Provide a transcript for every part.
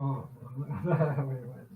Oh, wait, wait.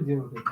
0です。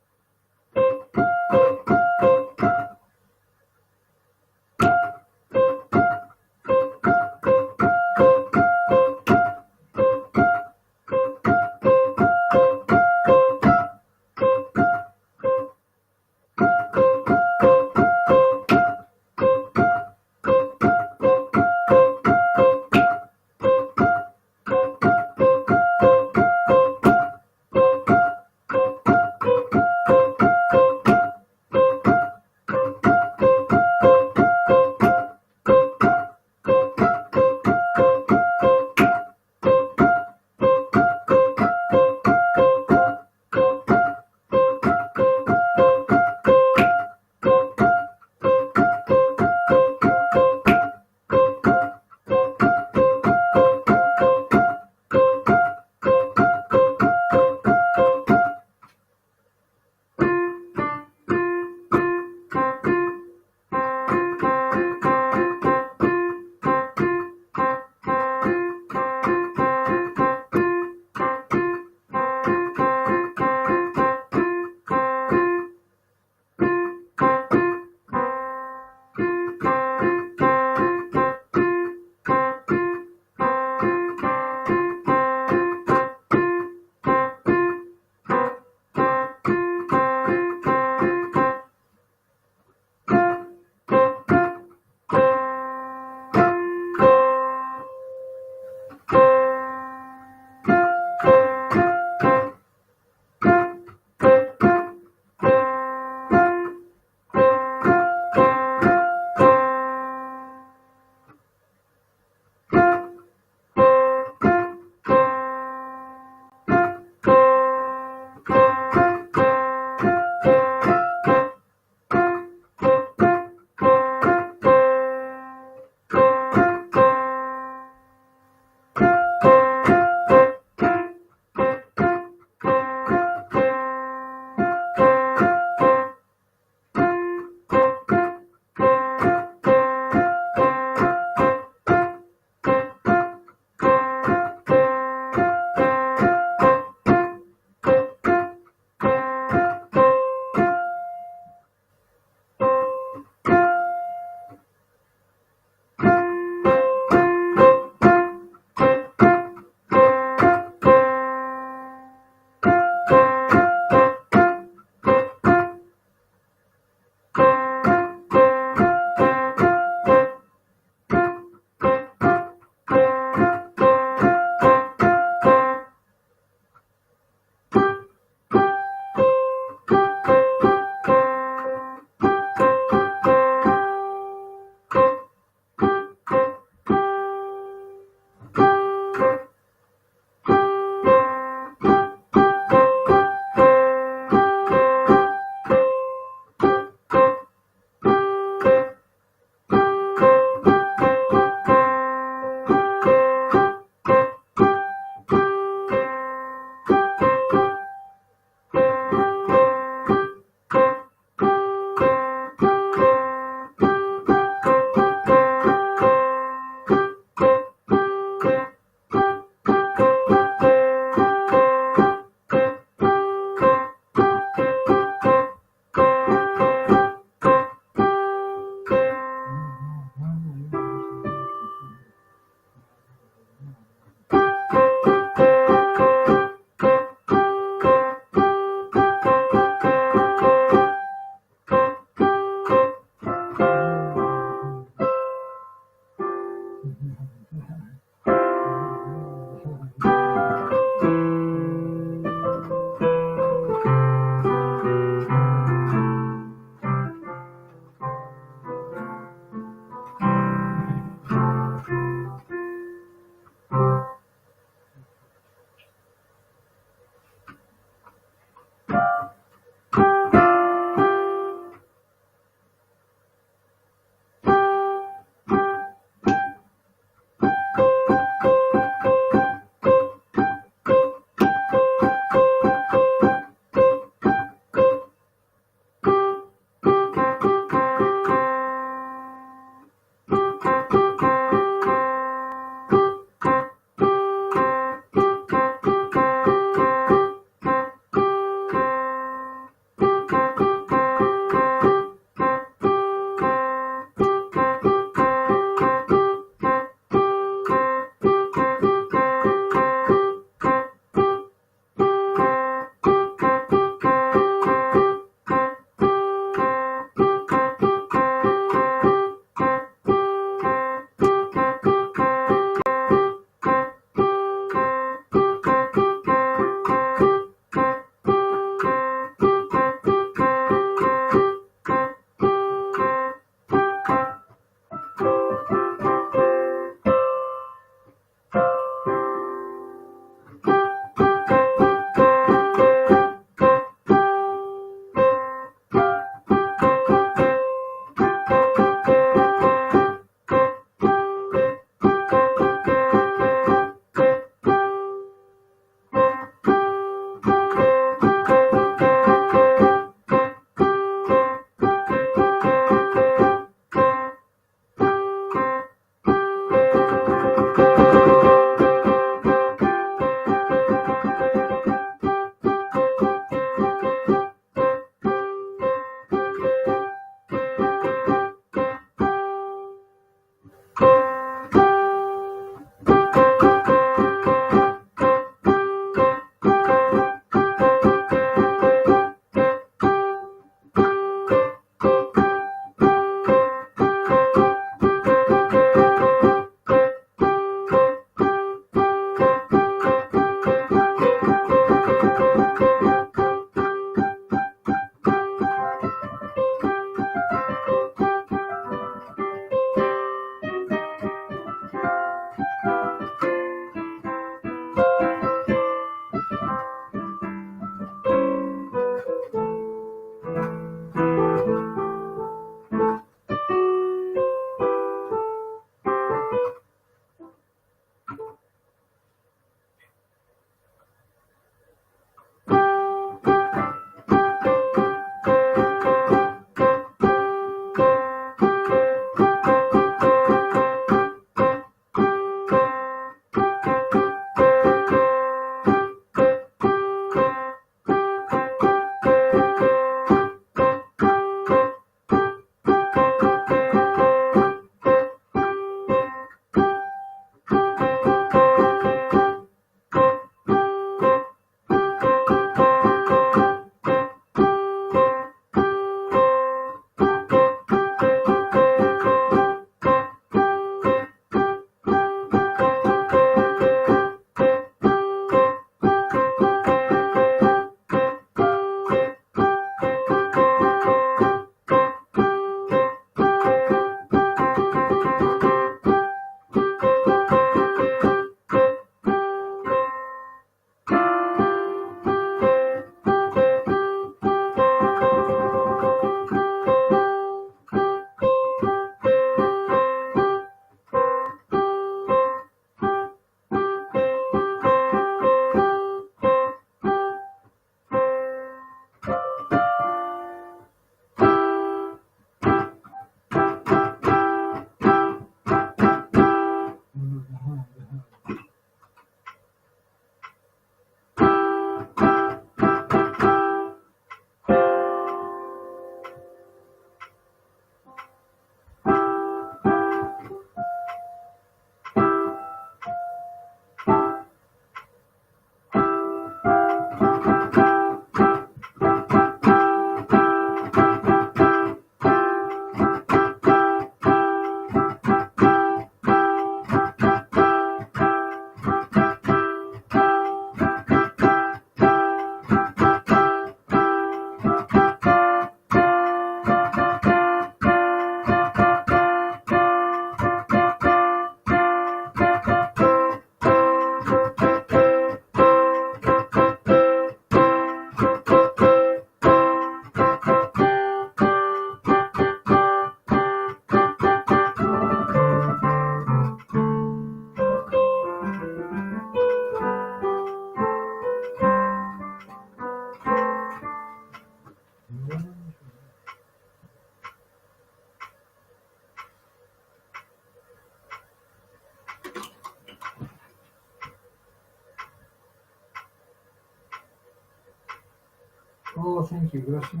Oh, thank you. Gracias.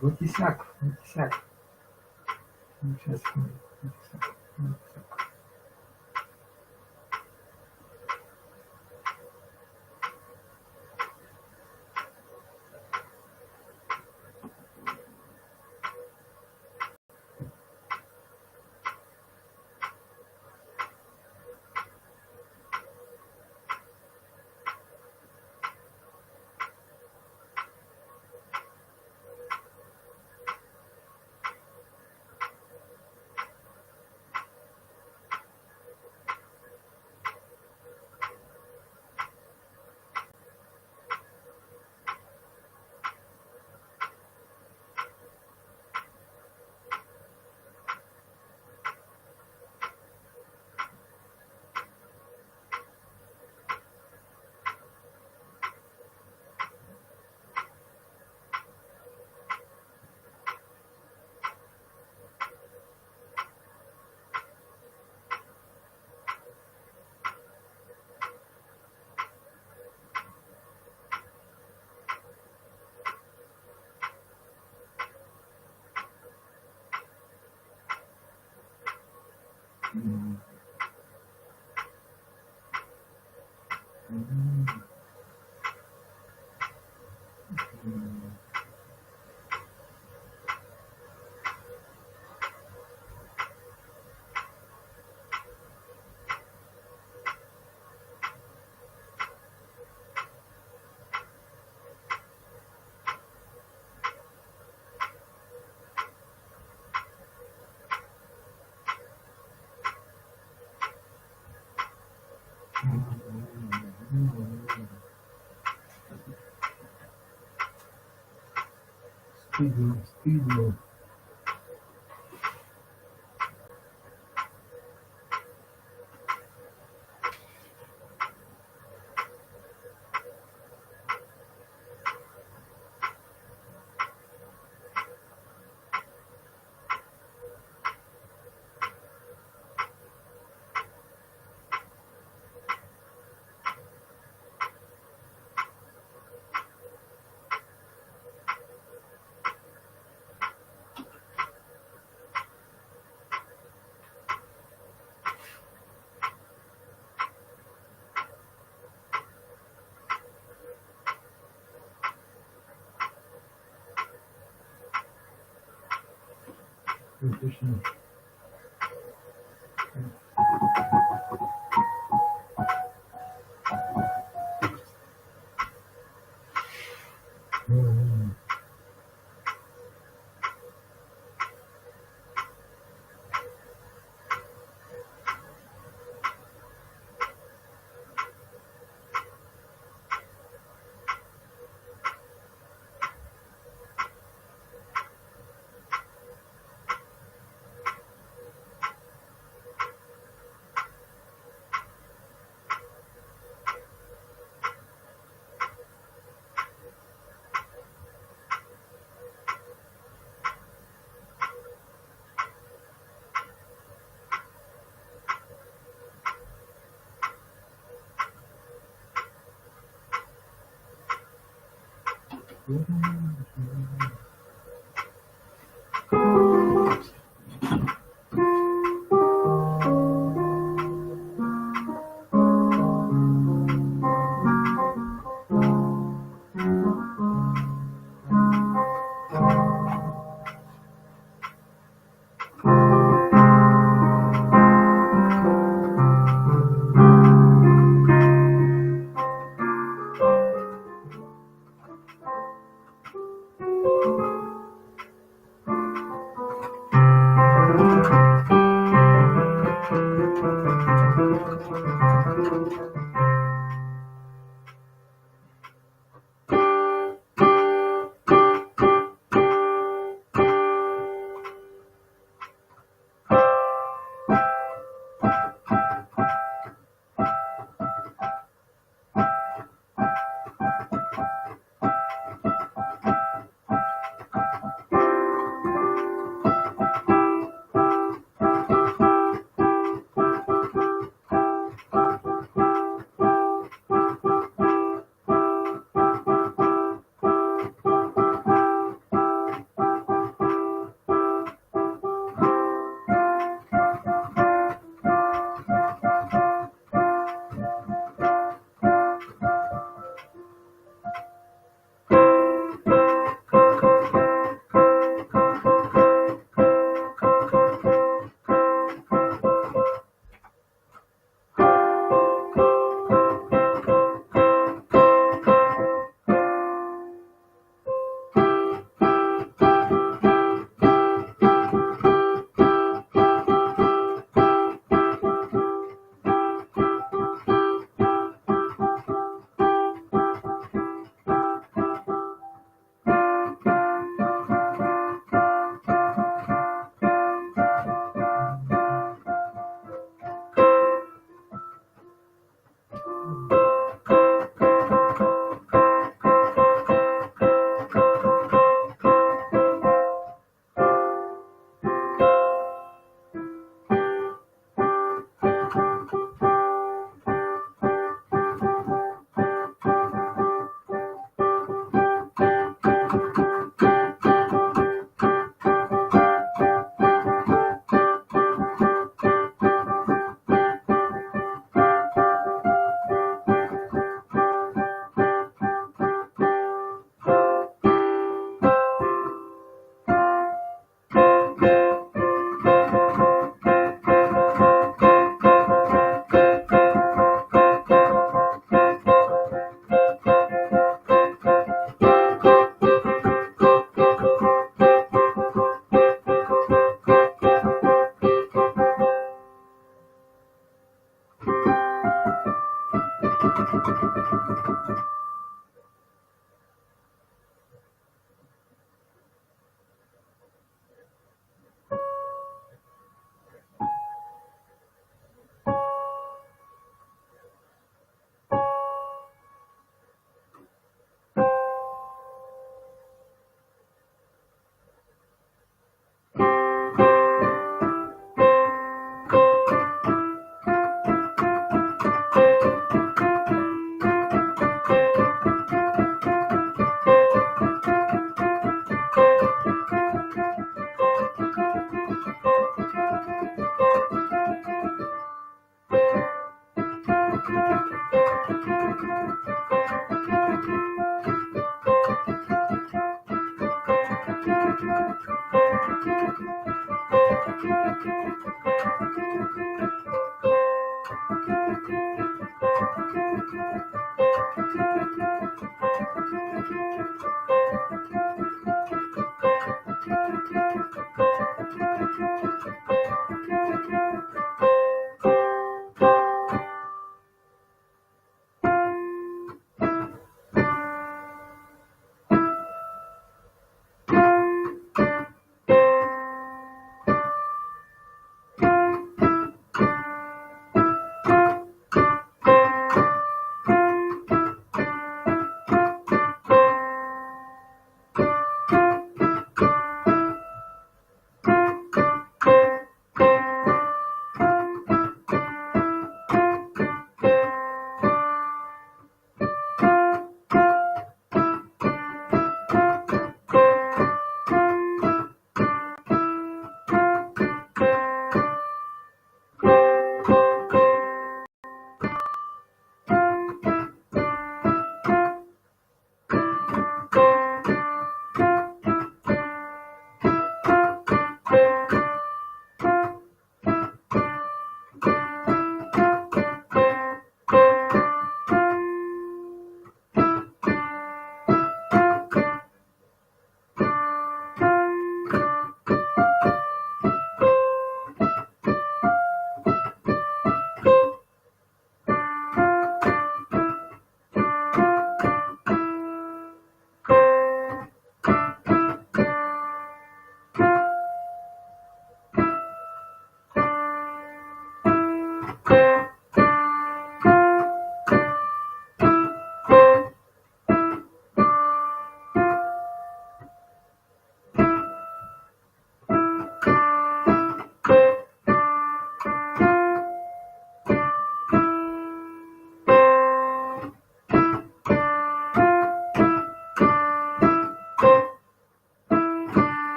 Вытесяк. Сейчас. スピード。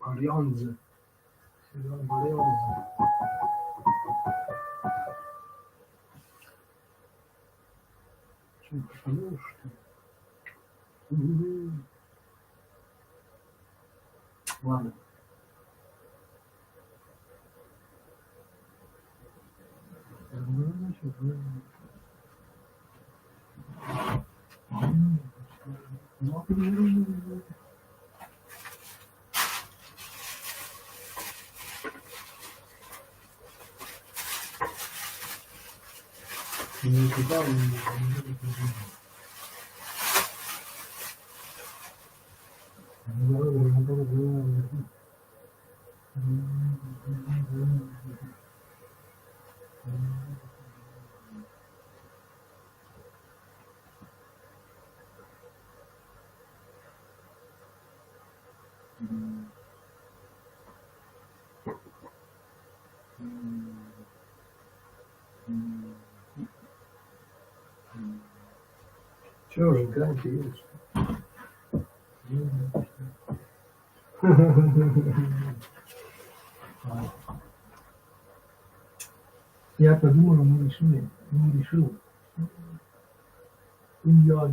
Balionzy. Balionzy. Потому что... Ладно. Никуда не Чего же, Ганька есть? Я подумал, мы решили, не решил. Я.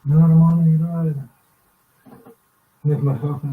Normally, right? Never.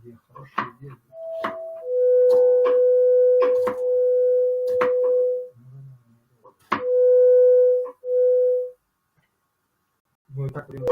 идея, хорошая идея. Ну и так время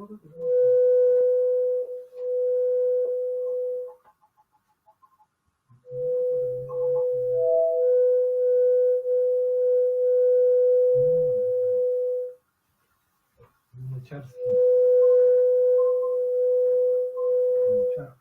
уже Чарский. Чар.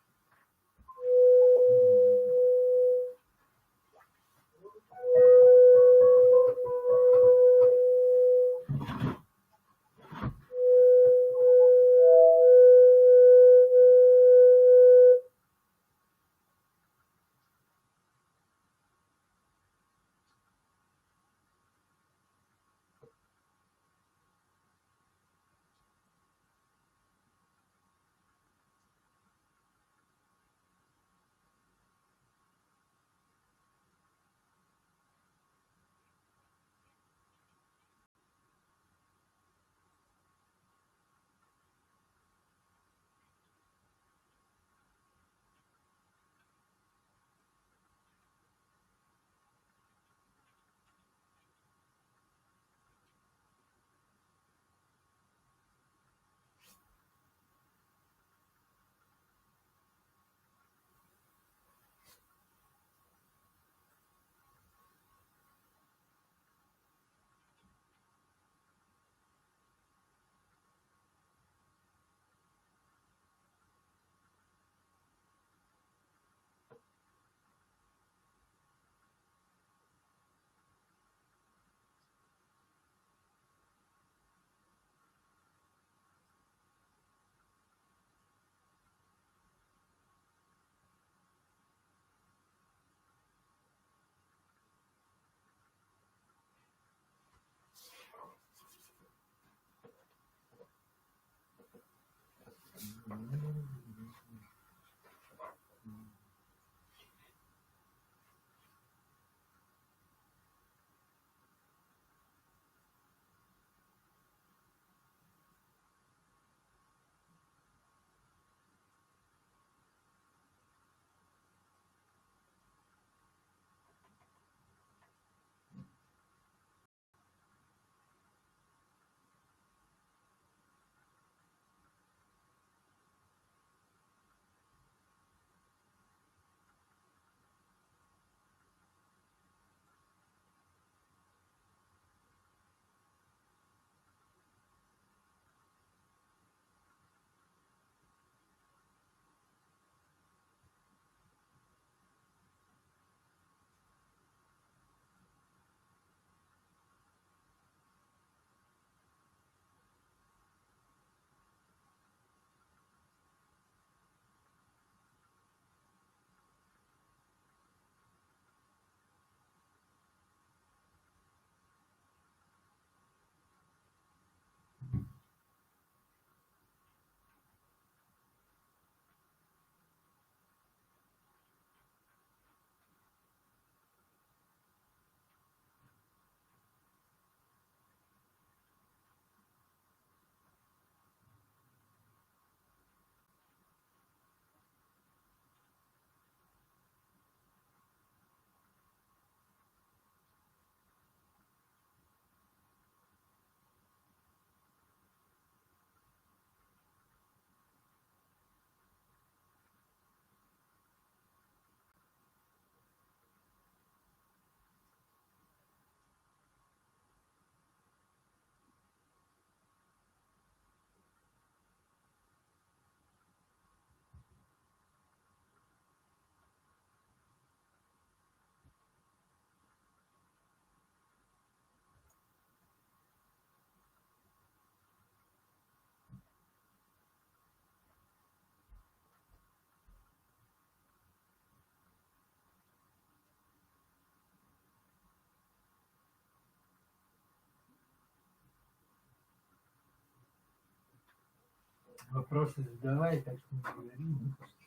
Вопросы задавай, так что не говори, ну, что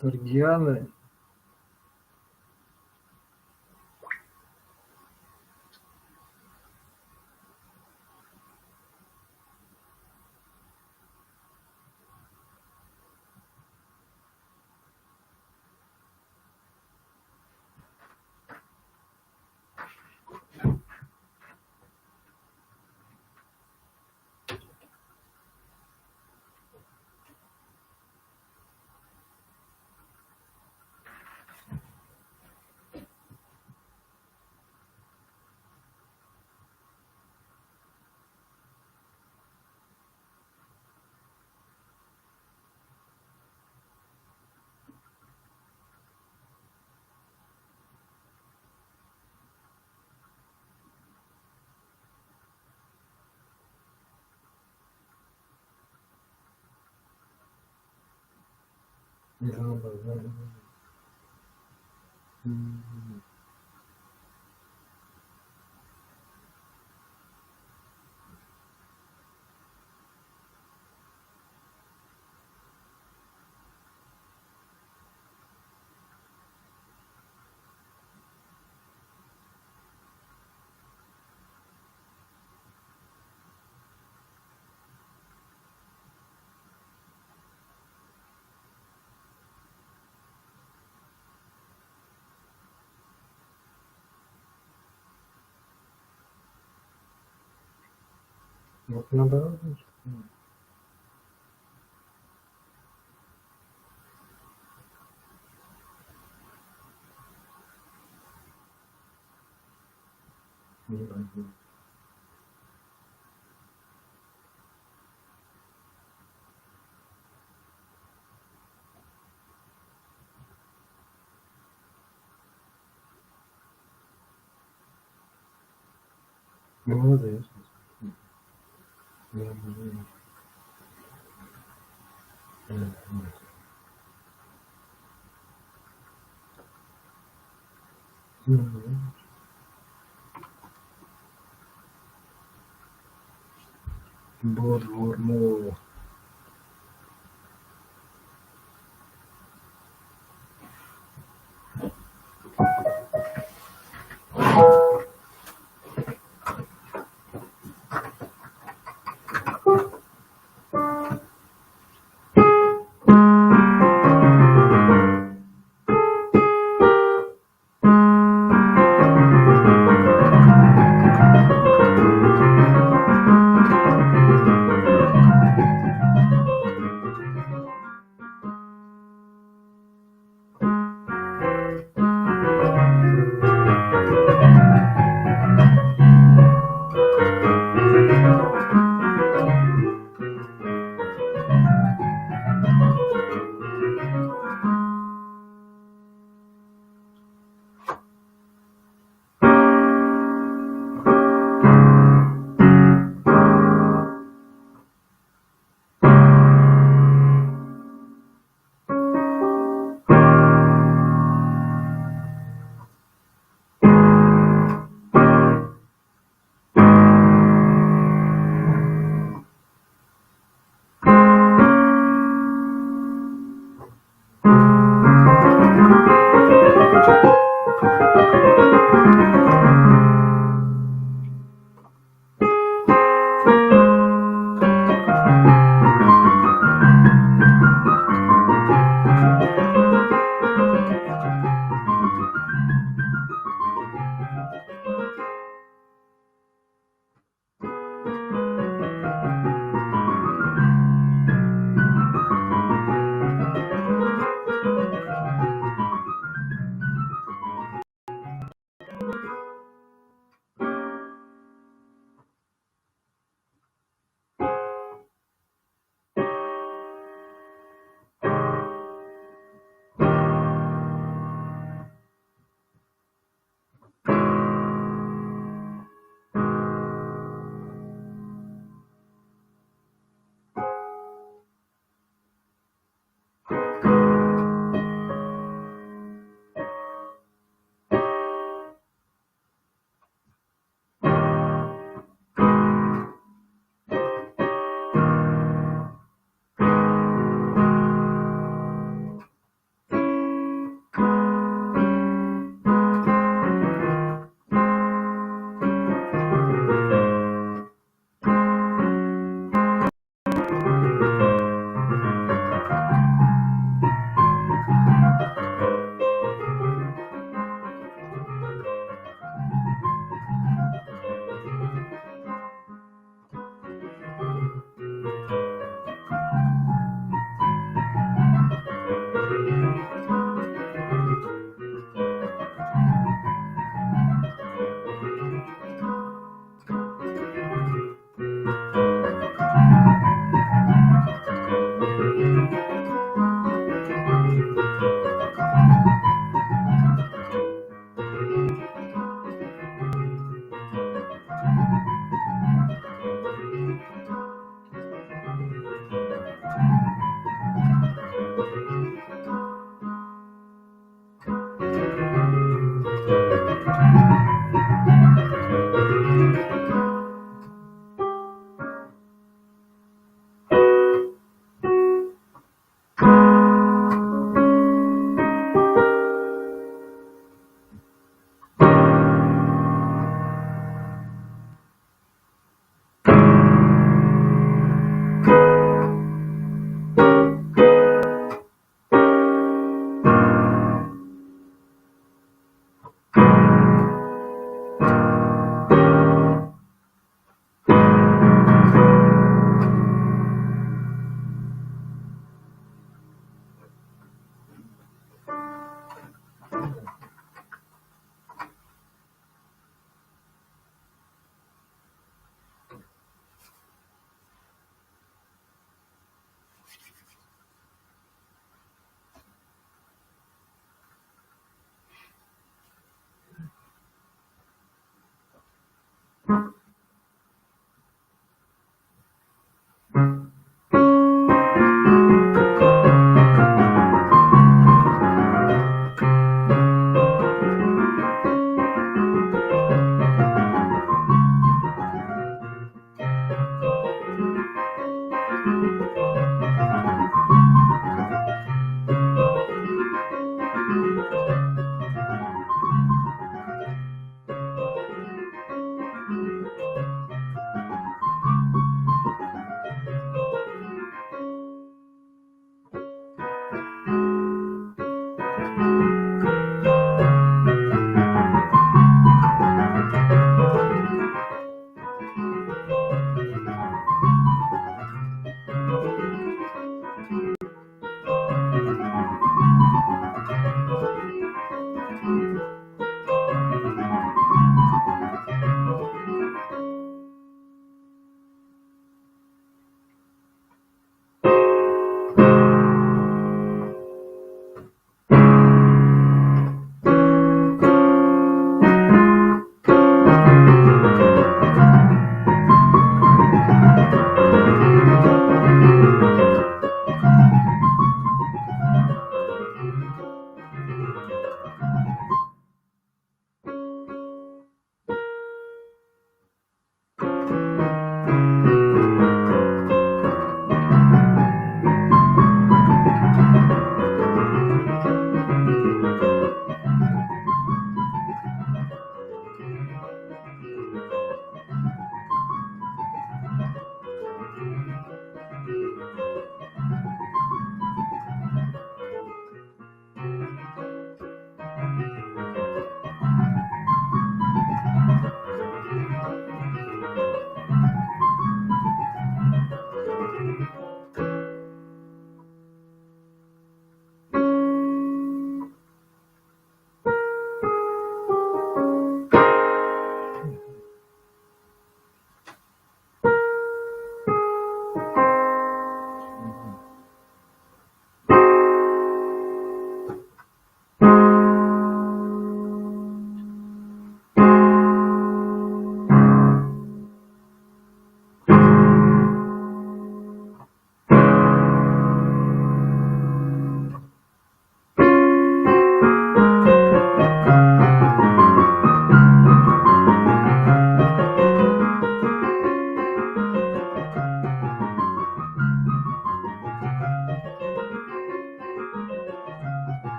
Сардианы. Вот наоборот. Молодец. Бот-форму.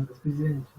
Expediente.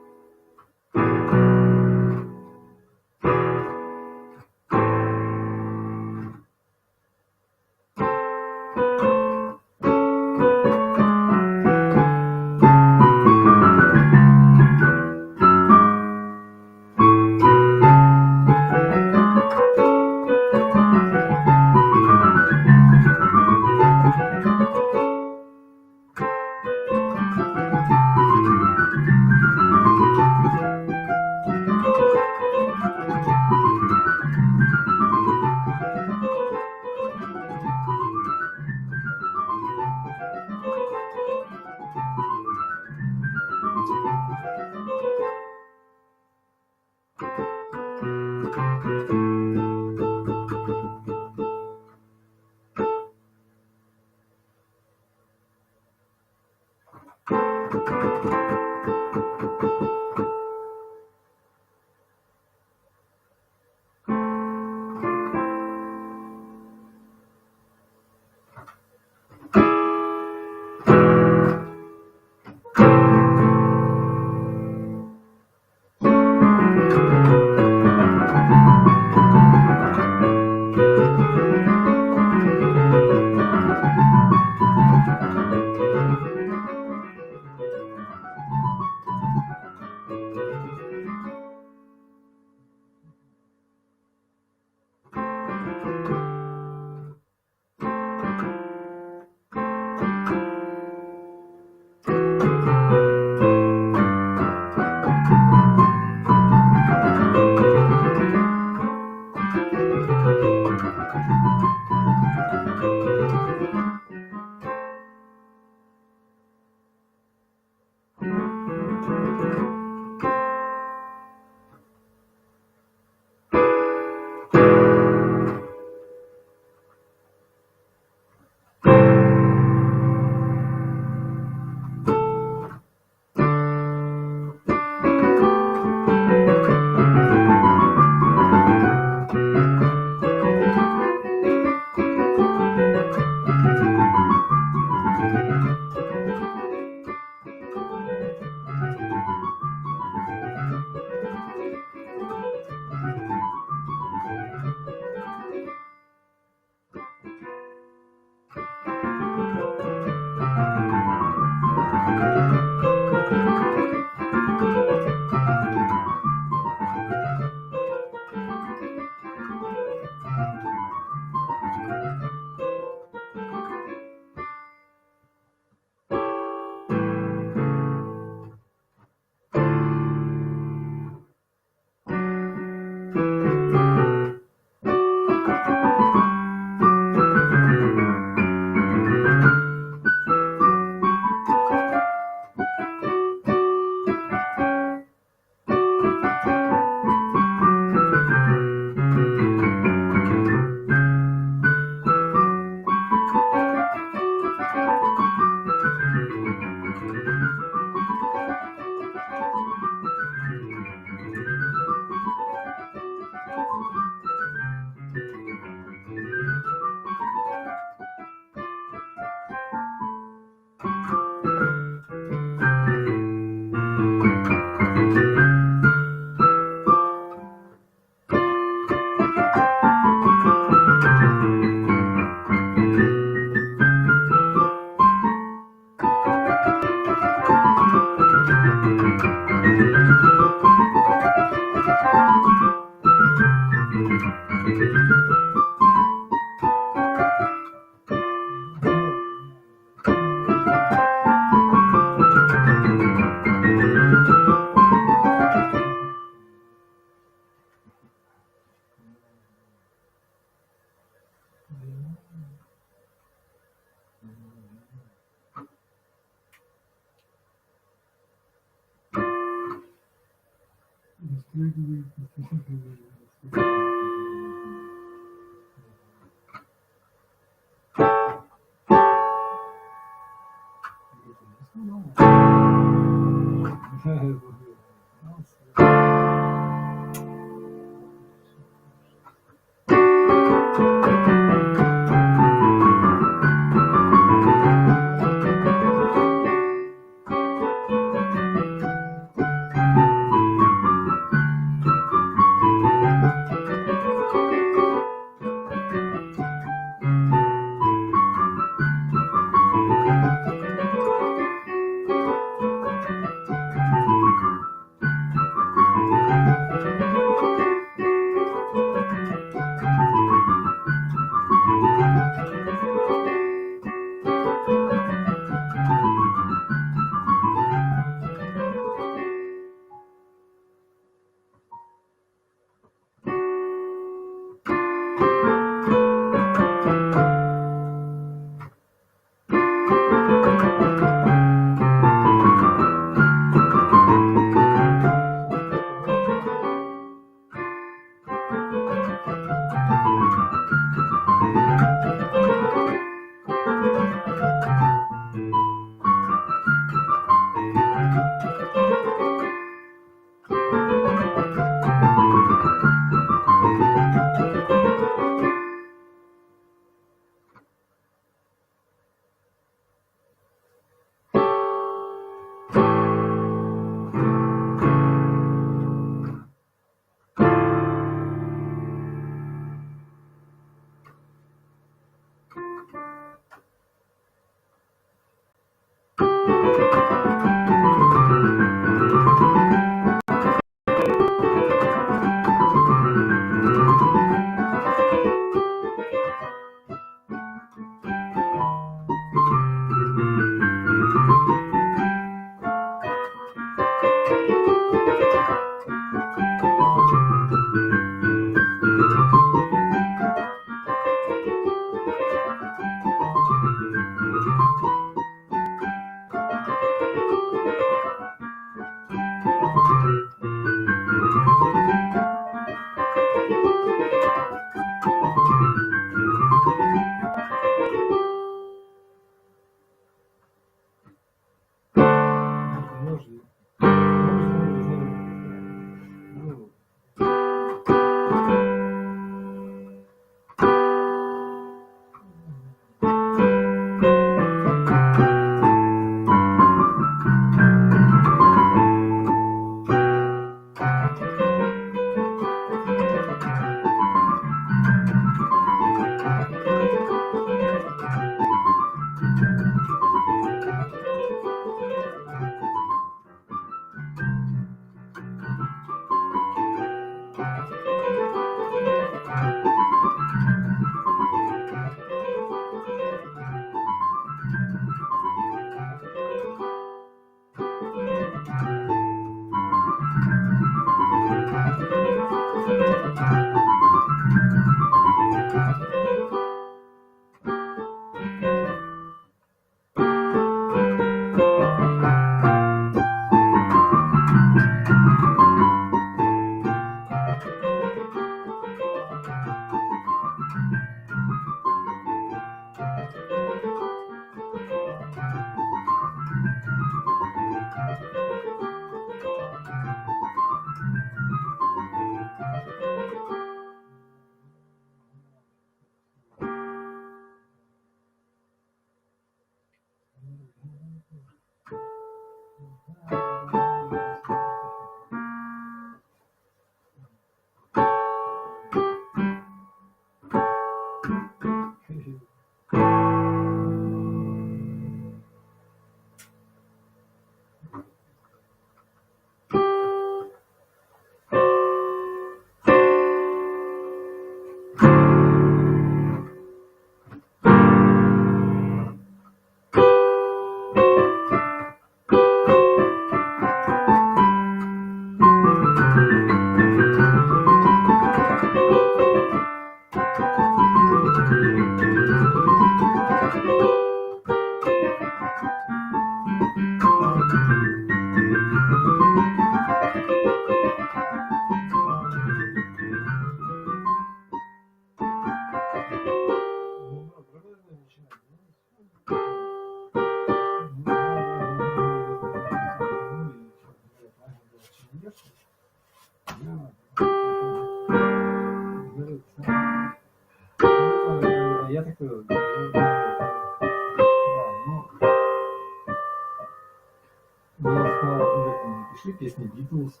Пиши песни Битлз,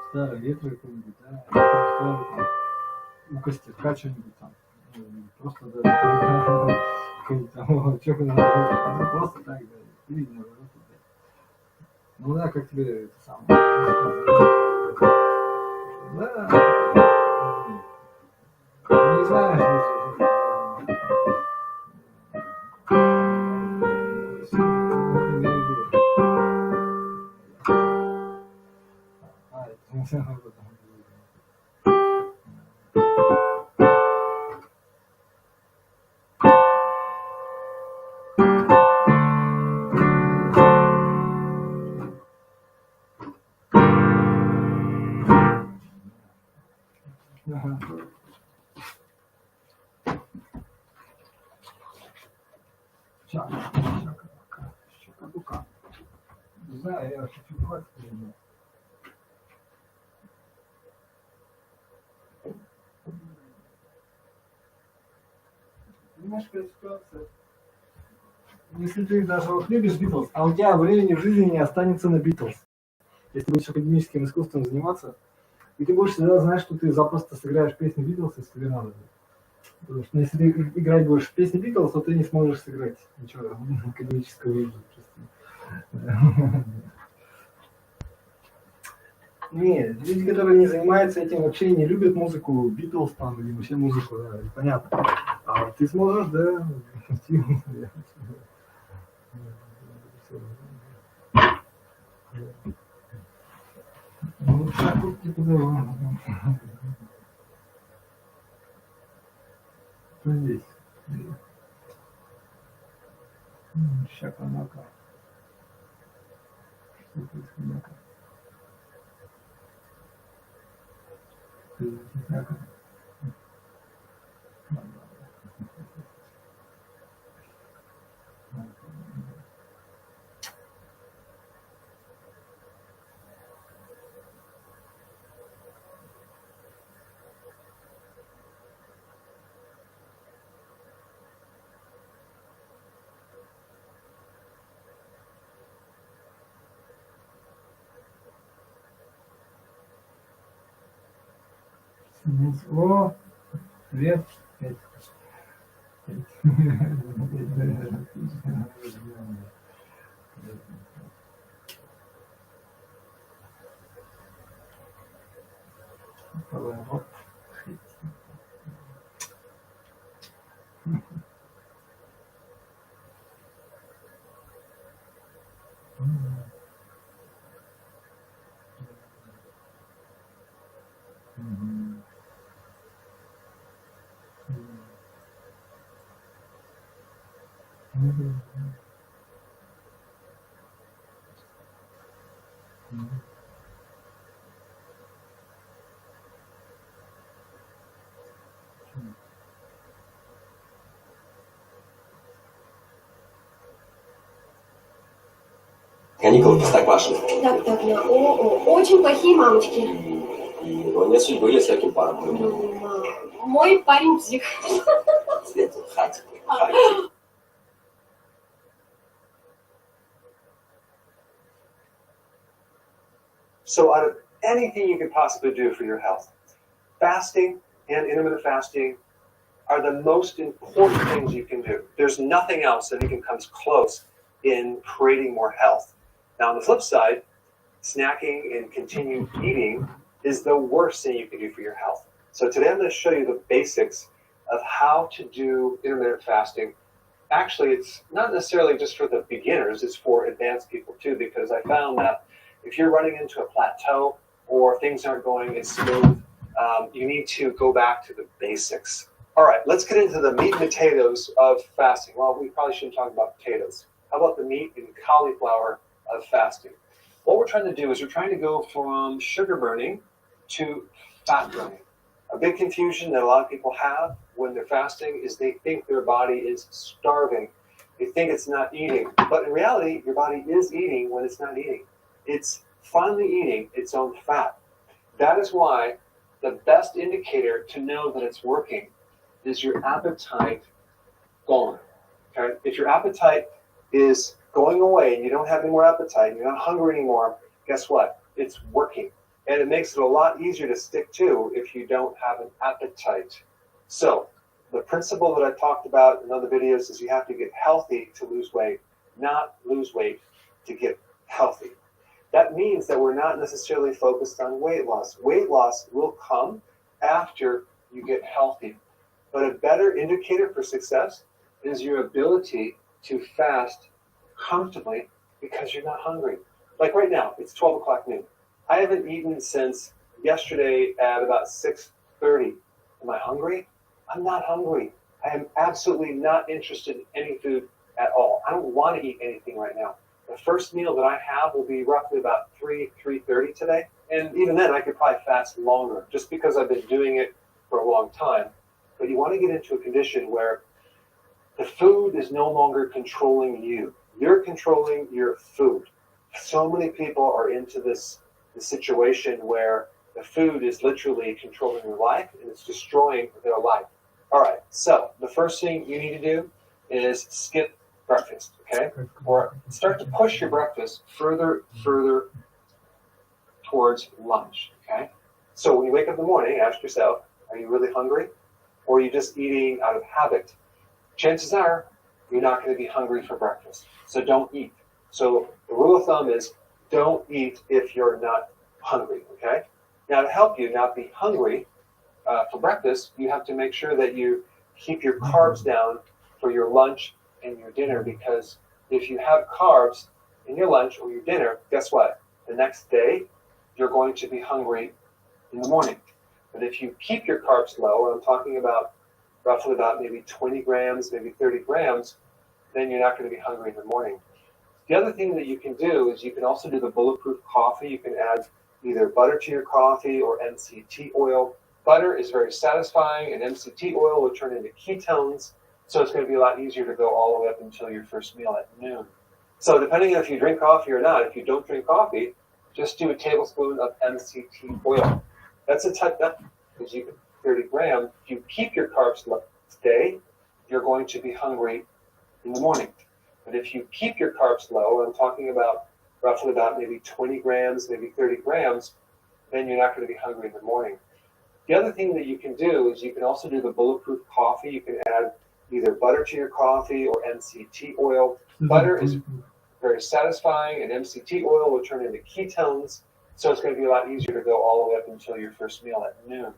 старые ретро какой-нибудь, да, у Костяка что-нибудь там. Просто даже какой-нибудь там, что надо, просто так, да, или наоборот, да. Ну да, как тебе это самое? Да, не знаю, Чака-бука. Не знаю, я хочу хватит. Понимаешь, какая ситуация? Если ты даже вот любишь Битлз, а у тебя времени в жизни не останется на Битлз. Если будешь академическим искусством заниматься, и ты будешь всегда знать, что ты запросто сыграешь песни Битлз, если тебе надо. Потому что если ты играть будешь в песни Битлз, то ты не сможешь сыграть ничего академического в жизни. Нет, люди, которые не занимаются этим, вообще не любят музыку Битлз там или вообще музыку, да, понятно. А ты сможешь, да, ну, так вот типа, да. Что здесь? Щака-мака. Что происходит? О, привет. Каникулы Простоквашино. Так, очень плохие мамочки. И ирония судьбы, я с таким паром. Мой парень псих. So out of anything you could possibly do for your health, fasting and intermittent fasting are the most important things you can do. There's nothing else that even comes close in creating more health. Now on the flip side, snacking and continued eating is the worst thing you can do for your health. So today I'm going to show you the basics of how to do intermittent fasting. Actually, it's not necessarily just for the beginners, it's for advanced people too, because I found that if you're running into a plateau or things aren't going as smooth, you need to go back to the basics. All right, let's get into the meat and potatoes of fasting. Well, we probably shouldn't talk about potatoes. How about the meat and cauliflower of fasting? What we're trying to do is we're trying to go from sugar burning to fat burning. A big confusion that a lot of people have when they're fasting is they think their body is starving. They think it's not eating. But in reality, your body is eating when it's not eating. It's finally eating its own fat. That is why the best indicator to know that it's working is your appetite gone. Okay? If your appetite is going away and you don't have any more appetite, and you're not hungry anymore, guess what? It's working. And it makes it a lot easier to stick to if you don't have an appetite. So the principle that I talked about in other videos is you have to get healthy to lose weight, not lose weight to get healthy. That means that we're not necessarily focused on weight loss. Weight loss will come after you get healthy. But a better indicator for success is your ability to fast comfortably because you're not hungry. Like right now, it's 12 o'clock noon. I haven't eaten since yesterday at about 6:30. Am I hungry? I'm not hungry. I am absolutely not interested in any food at all. I don't want to eat anything right now. The first meal that I have will be roughly about 3:30 today. And even then, I could probably fast longer just because I've been doing it for a long time. But you want to get into a condition where the food is no longer controlling you. You're controlling your food. So many people are into this situation where the food is literally controlling their life and it's destroying their life. All right, so the first thing you need to do is skip breakfast, okay? Or start to push your breakfast further towards lunch, okay? So when you wake up in the morning, ask yourself, are you really hungry? Or are you just eating out of habit? Chances are you're not going to be hungry for breakfast, so don't eat. So the rule of thumb is don't eat if you're not hungry, okay? Now to help you not be hungry for breakfast, you have to make sure that you keep your carbs down for your lunch and your dinner, because if you have carbs in your lunch or your dinner, guess what? The next day, you're going to be hungry in the morning. But if you keep your carbs low, and I'm talking about roughly about maybe 20 grams, maybe 30 grams, then you're not going to be hungry in the morning. The other thing that you can do is you can also do the bulletproof coffee. You can add either butter to your coffee or MCT oil. Butter is very satisfying, and MCT oil will turn into ketones, so it's going to be a lot easier to go all the way up until your first meal at noon. So depending on if you drink coffee or not, if you don't drink coffee, just do a tablespoon of MCT oil. That's a type that, because you can 30 grams. If you keep your carbs low today, you're going to be hungry in the morning. But if you keep your carbs low, and I'm talking about roughly about maybe 20 grams, maybe 30 grams, then you're not going to be hungry in the morning. The other thing that you can do is you can also do the bulletproof coffee. You can add either butter to your coffee or MCT oil. Butter is very satisfying, and MCT oil will turn into ketones, so it's going to be a lot easier to go all the way up until your first meal at noon.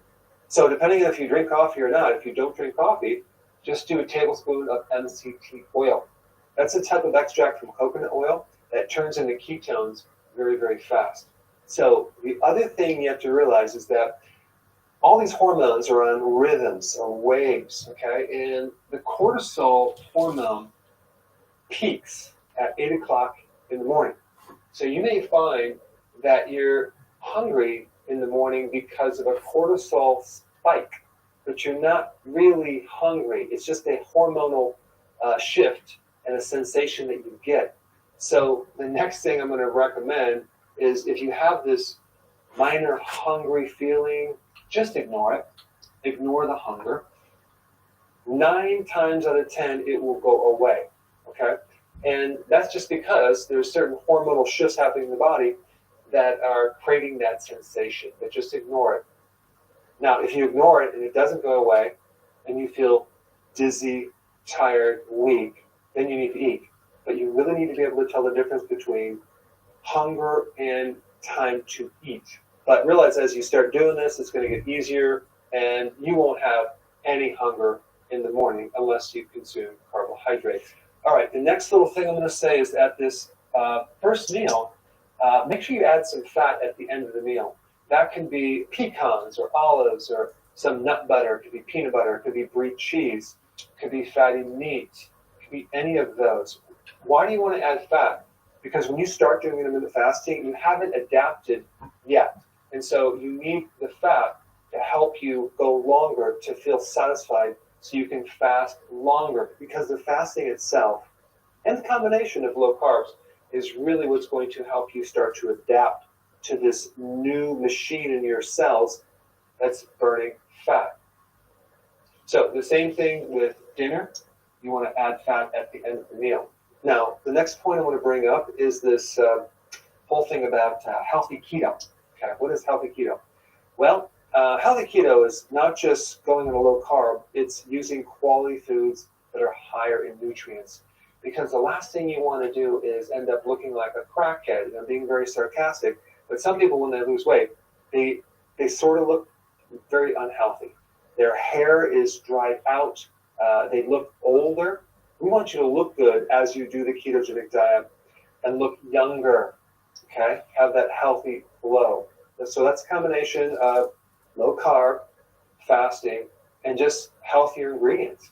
So depending on if you drink coffee or not, if you don't drink coffee, just do a tablespoon of MCT oil. That's a type of extract from coconut oil that turns into ketones very, very fast. So the other thing you have to realize is that all these hormones are on rhythms or waves, okay? And the cortisol hormone peaks at 8 o'clock in the morning. So you may find that you're hungry in the morning because of a cortisol spike, but you're not really hungry. It's just a hormonal shift and a sensation that you get. So the next thing I'm going to recommend is if you have this minor hungry feeling, just ignore it. Ignore the hunger. 9 times out of 10, it will go away, okay? And that's just because there's certain hormonal shifts happening in the body that are creating that sensation, but just ignore it. Now, if you ignore it and it doesn't go away, and you feel dizzy, tired, weak, then you need to eat. But you really need to be able to tell the difference between hunger and time to eat. But realize as you start doing this, it's going to get easier, and you won't have any hunger in the morning unless you consume carbohydrates. All right, the next little thing I'm going to say is at this first meal, make sure you add some fat at the end of the meal. That can be pecans or olives or some nut butter. It could be peanut butter. It could be brie cheese. It could be fatty meat. It could be any of those. Why do you want to add fat? Because when you start doing intermittent fasting, you haven't adapted yet. And so you need the fat to help you go longer, to feel satisfied, so you can fast longer. Because the fasting itself and the combination of low carbs is really what's going to help you start to adapt to this new machine in your cells that's burning fat. So the same thing with dinner. You want to add fat at the end of the meal. Now, the next point I want to bring up is this whole thing about healthy keto. Okay, what is healthy keto? Well, healthy keto is not just going on a low carb, it's using quality foods that are higher in nutrients. Because the last thing you want to do is end up looking like a crackhead. I'm being very sarcastic, but some people, when they lose weight, they sort of look very unhealthy. Their hair is dried out. They look older. We want you to look good as you do the ketogenic diet and look younger, okay? Have that healthy glow. So that's a combination of low carb, fasting, and just healthier ingredients.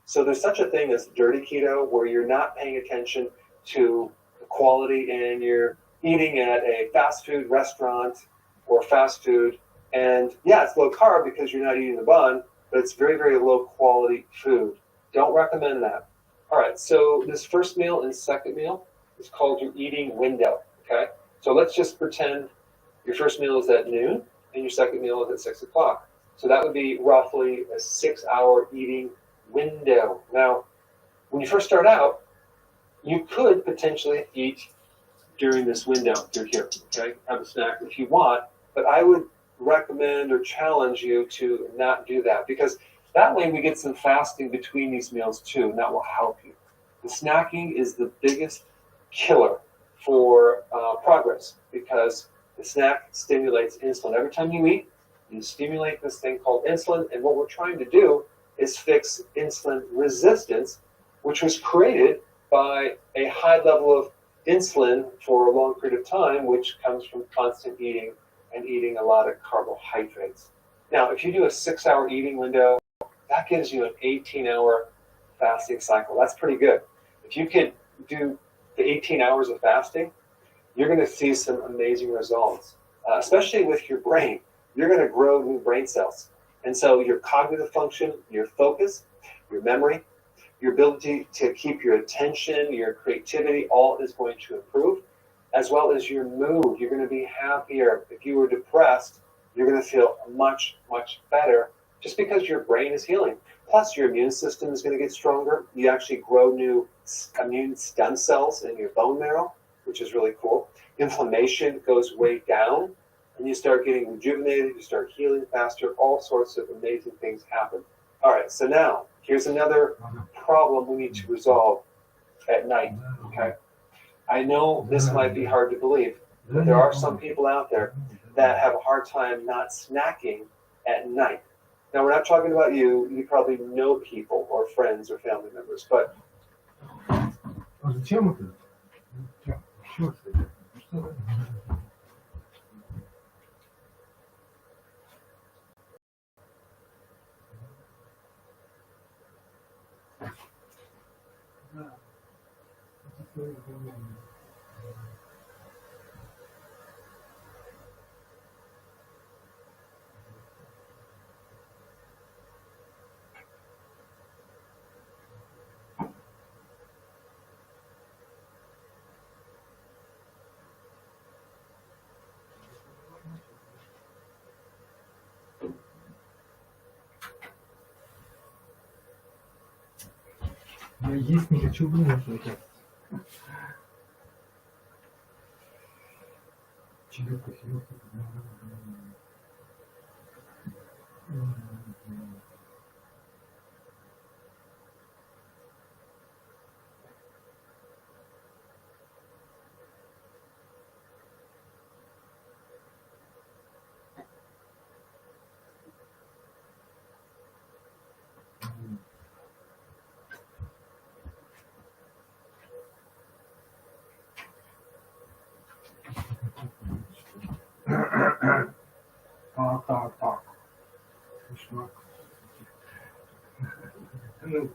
So there's such a thing as dirty keto, where you're not paying attention to the quality and you're eating at a fast food restaurant or fast food. And yeah, it's low carb because you're not eating the bun, but it's very, very low quality food. Don't recommend that. All right, so this first meal and second meal is called your eating window, okay? So let's just pretend your first meal is at noon and your second meal is at 6 o'clock. So that would be roughly a 6-hour eating window. Now, when you first start out, you could potentially eat during this window through here, okay? Have a snack if you want, but I would recommend or challenge you to not do that, because that way we get some fasting between these meals too, and that will help you. The snacking is the biggest killer for progress, because the snack stimulates insulin. Every time you eat, you stimulate this thing called insulin, and what we're trying to do is fix insulin resistance, which was created by a high level of insulin for a long period of time, which comes from constant eating and eating a lot of carbohydrates. Now, if you do a 6-hour eating window, that gives you an 18-hour fasting cycle. That's pretty good. If you can do the 18 hours of fasting, you're going to see some amazing results, especially with your brain. You're going to grow new brain cells. And so your cognitive function, your focus, your memory, your ability to keep your attention, your creativity, all is going to improve, as well as your mood. You're going to be happier. If you were depressed, you're going to feel much, much better just because your brain is healing. Plus, your immune system is going to get stronger. You actually grow new immune stem cells in your bone marrow, which is really cool. Inflammation goes way down, and you start getting rejuvenated. You start healing faster. All sorts of amazing things happen. All right, so now, here's another problem we need to resolve at night, okay? I know this might be hard to believe, but there are some people out there that have a hard time not snacking at night. Now, we're not talking about you. You probably know people or friends or family members, but А зачем это? Чё это? Что это? Да. Я есть не хочу думать только. Чего-то так. Смешно. Ну.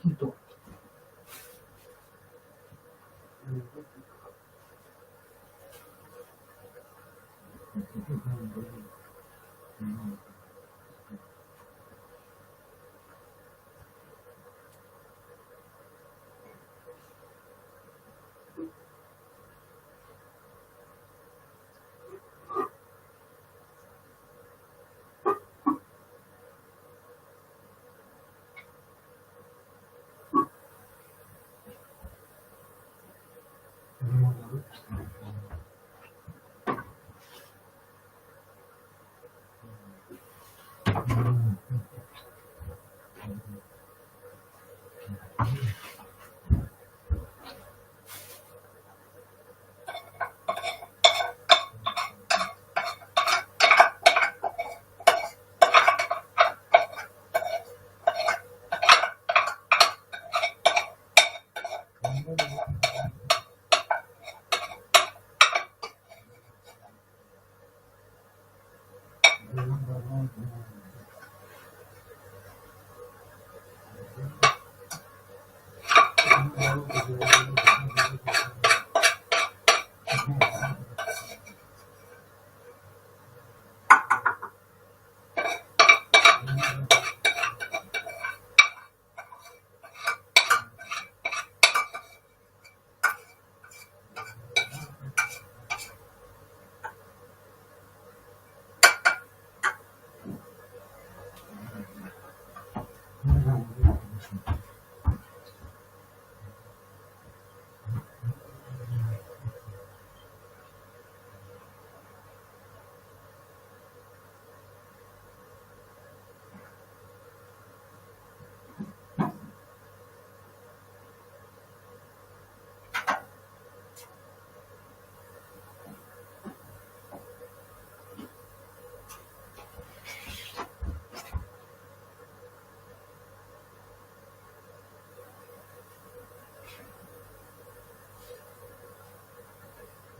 Кито.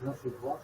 Раз и два.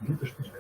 Где-то штучка.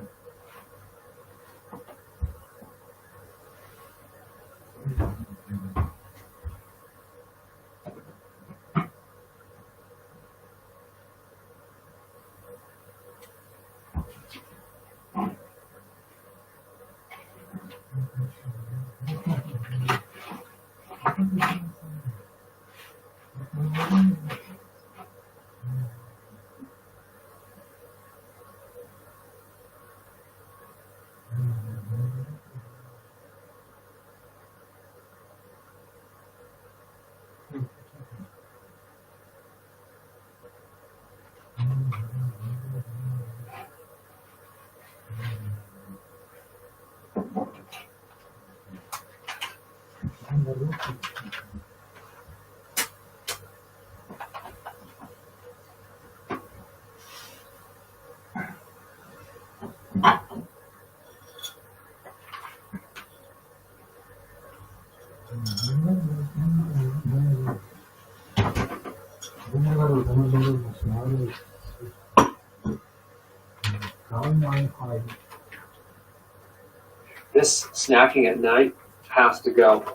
This snacking at night has to go.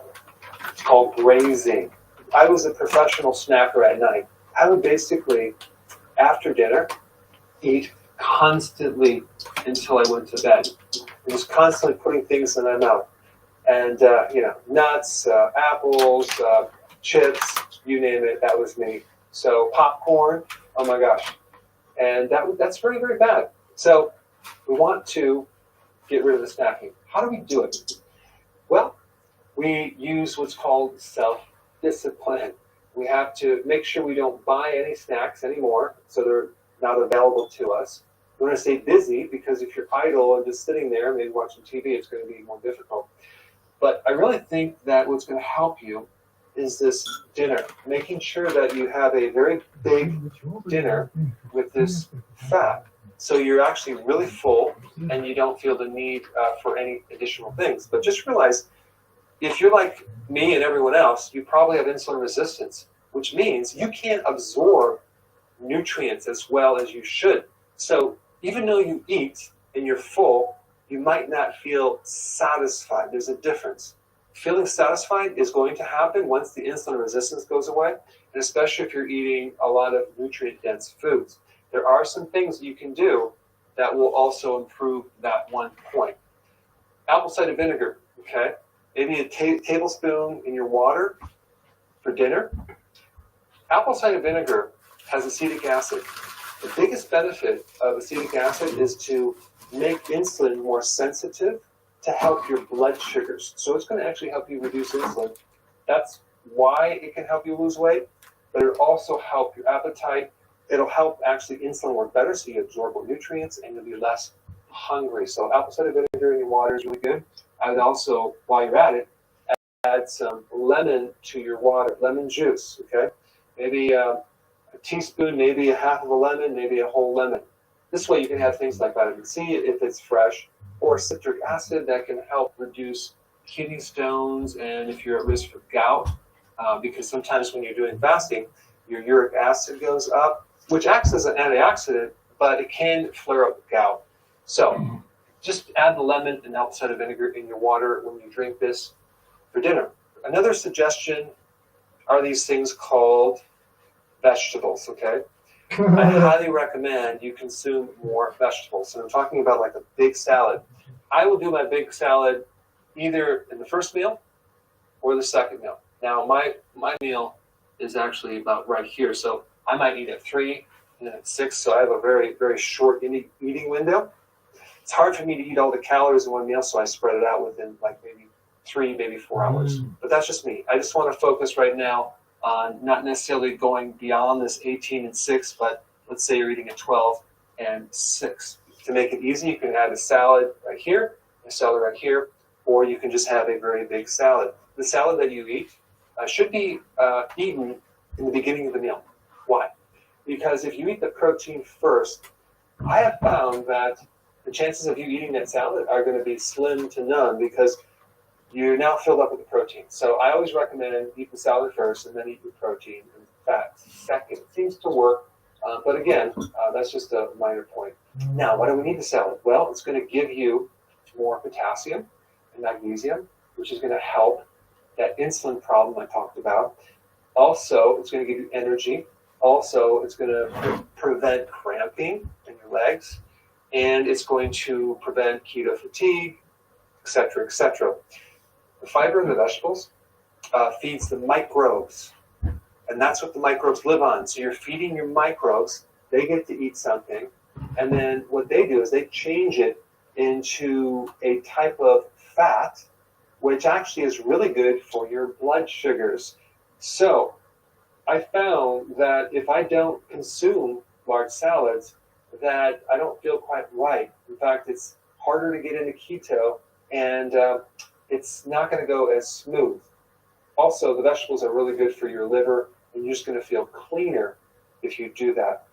It's called grazing. I was a professional snacker at night. I would basically, after dinner, eat constantly until I went to bed. I was constantly putting things in my mouth. And, nuts, apples, chips, you name it, that was me. So popcorn, oh my gosh. And that's very, very bad. So we want to get rid of the snacking. How do we do it? Well, we use what's called self-discipline. We have to make sure we don't buy any snacks anymore, so they're not available to us. We want to stay busy, because if you're idle and just sitting there, maybe watching TV, it's going to be more difficult. But I really think that what's going to help you is this dinner, making sure that you have a very big dinner with this fat. So you're actually really full and you don't feel the need for any additional things. But just realize, if you're like me and everyone else, you probably have insulin resistance, which means you can't absorb nutrients as well as you should. So even though you eat and you're full, you might not feel satisfied. There's a difference. Feeling satisfied is going to happen once the insulin resistance goes away, and especially if you're eating a lot of nutrient-dense foods. There are some things you can do that will also improve that one point. Apple cider vinegar, okay? Maybe a tablespoon in your water for dinner. Apple cider vinegar has acetic acid. The biggest benefit of acetic acid is to make insulin more sensitive, to help your blood sugars. So it's going to actually help you reduce insulin. That's why it can help you lose weight, but it'll also help your appetite. It'll help actually insulin work better, so you absorb more nutrients and you'll be less hungry. So apple cider vinegar in your water is really good. I would also, while you're at it, add some lemon to your water, lemon juice, okay? Maybe a teaspoon, maybe a half of a lemon, maybe a whole lemon. This way you can have things like vitamin C if it's fresh, or citric acid that can help reduce kidney stones, and if you're at risk for gout, because sometimes when you're doing fasting, your uric acid goes up, which acts as an antioxidant, but it can flare up gout. So just add the lemon and apple cider vinegar in your water when you drink this for dinner. Another suggestion are these things called vegetables, okay? I highly recommend you consume more vegetables. And I'm talking about like a big salad. I will do my big salad either in the first meal or the second meal. Now, my meal is actually about right here. So I might eat at 3 and then at 6. So I have a very, very short eating window. It's hard for me to eat all the calories in one meal, so I spread it out within like maybe 3, maybe 4 hours. But that's just me. I just want to focus right now on not necessarily going beyond this 18 and 6, but let's say you're eating at 12 and 6. To make it easy, you can add a salad right here, a salad right here, or you can just have a very big salad. The salad that you eat should be eaten in the beginning of the meal. Why? Because if you eat the protein first, I have found that the chances of you eating that salad are going to be slim to none because you're now filled up with the protein. So I always recommend eat the salad first and then eat the protein and fat second. It seems to work, but again, that's just a minor point. Now, why do we need the salad? Well, it's going to give you more potassium and magnesium, which is going to help that insulin problem I talked about. Also, it's going to give you energy. Also, it's going to prevent cramping in your legs, and it's going to prevent keto fatigue, etc., etc. The fiber in the vegetables feeds the microbes, and that's what the microbes live on. So you're feeding your microbes, they get to eat something, and then what they do is they change it into a type of fat, which actually is really good for your blood sugars. So I found that if I don't consume large salads, that I don't feel quite right. In fact, it's harder to get into keto, and it's not going to go as smooth. Also, the vegetables are really good for your liver, and you're just going to feel cleaner if you do that.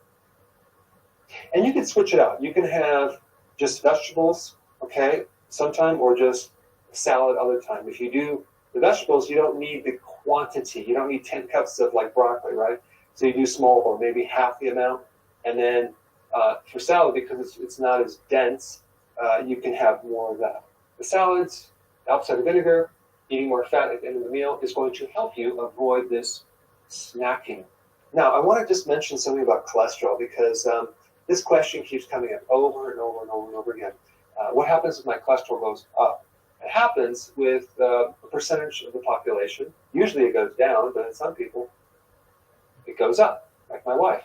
And you can switch it out. You can have just vegetables, okay, sometime, or just salad other time. If you do the vegetables, you don't need the quantity. You don't need 10 cups of like broccoli, right? So you do small, or maybe half the amount. And then for salad, because it's not as dense, you can have more of that. The salads, apple cider vinegar, eating more fat at the end of the meal is going to help you avoid this snacking. Now, I want to just mention something about cholesterol, because this question keeps coming up over and over and over and over again. What happens if my cholesterol goes up? It happens with a percentage of the population. Usually it goes down, but in some people, it goes up, like my wife.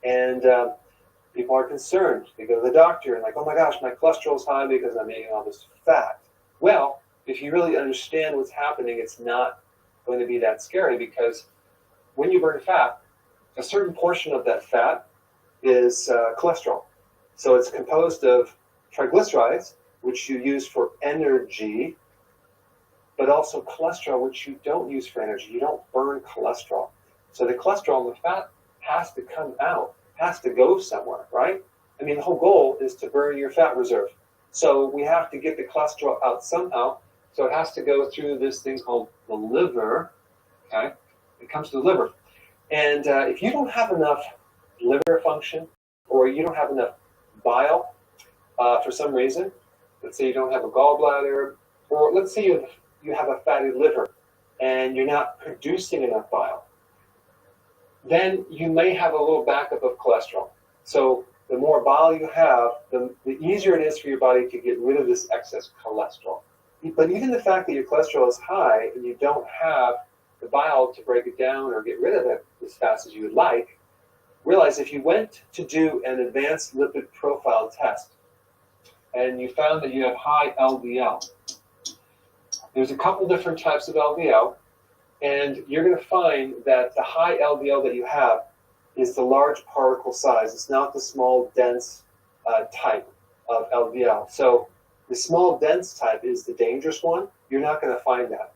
And people are concerned. They go to the doctor and like, oh my gosh, my cholesterol is high because I'm eating all this fat. Well, if you really understand what's happening, it's not going to be that scary, because when you burn fat, a certain portion of that fat is cholesterol. So it's composed of triglycerides, which you use for energy, but also cholesterol, which you don't use for energy. You don't burn cholesterol. So the cholesterol and the fat has to come out, has to go somewhere, right? I mean, the whole goal is to burn your fat reserve. So we have to get the cholesterol out somehow. So it has to go through this thing called the liver, okay? It comes to the liver. And if you don't have enough liver function, or you don't have enough bile for some reason, let's say you don't have a gallbladder, or let's say you have a fatty liver and you're not producing enough bile, then you may have a little backup of cholesterol. So the more bile you have, the easier it is for your body to get rid of this excess cholesterol. But even the fact that your cholesterol is high and you don't have the bile to break it down or get rid of it as fast as you would like, realize if you went to do an advanced lipid profile test and you found that you have high LDL, there's a couple different types of LDL. And you're going to find that the high LDL that you have is the large particle size. It's not the small, dense type of LDL. So the small, dense type is the dangerous one. You're not going to find that.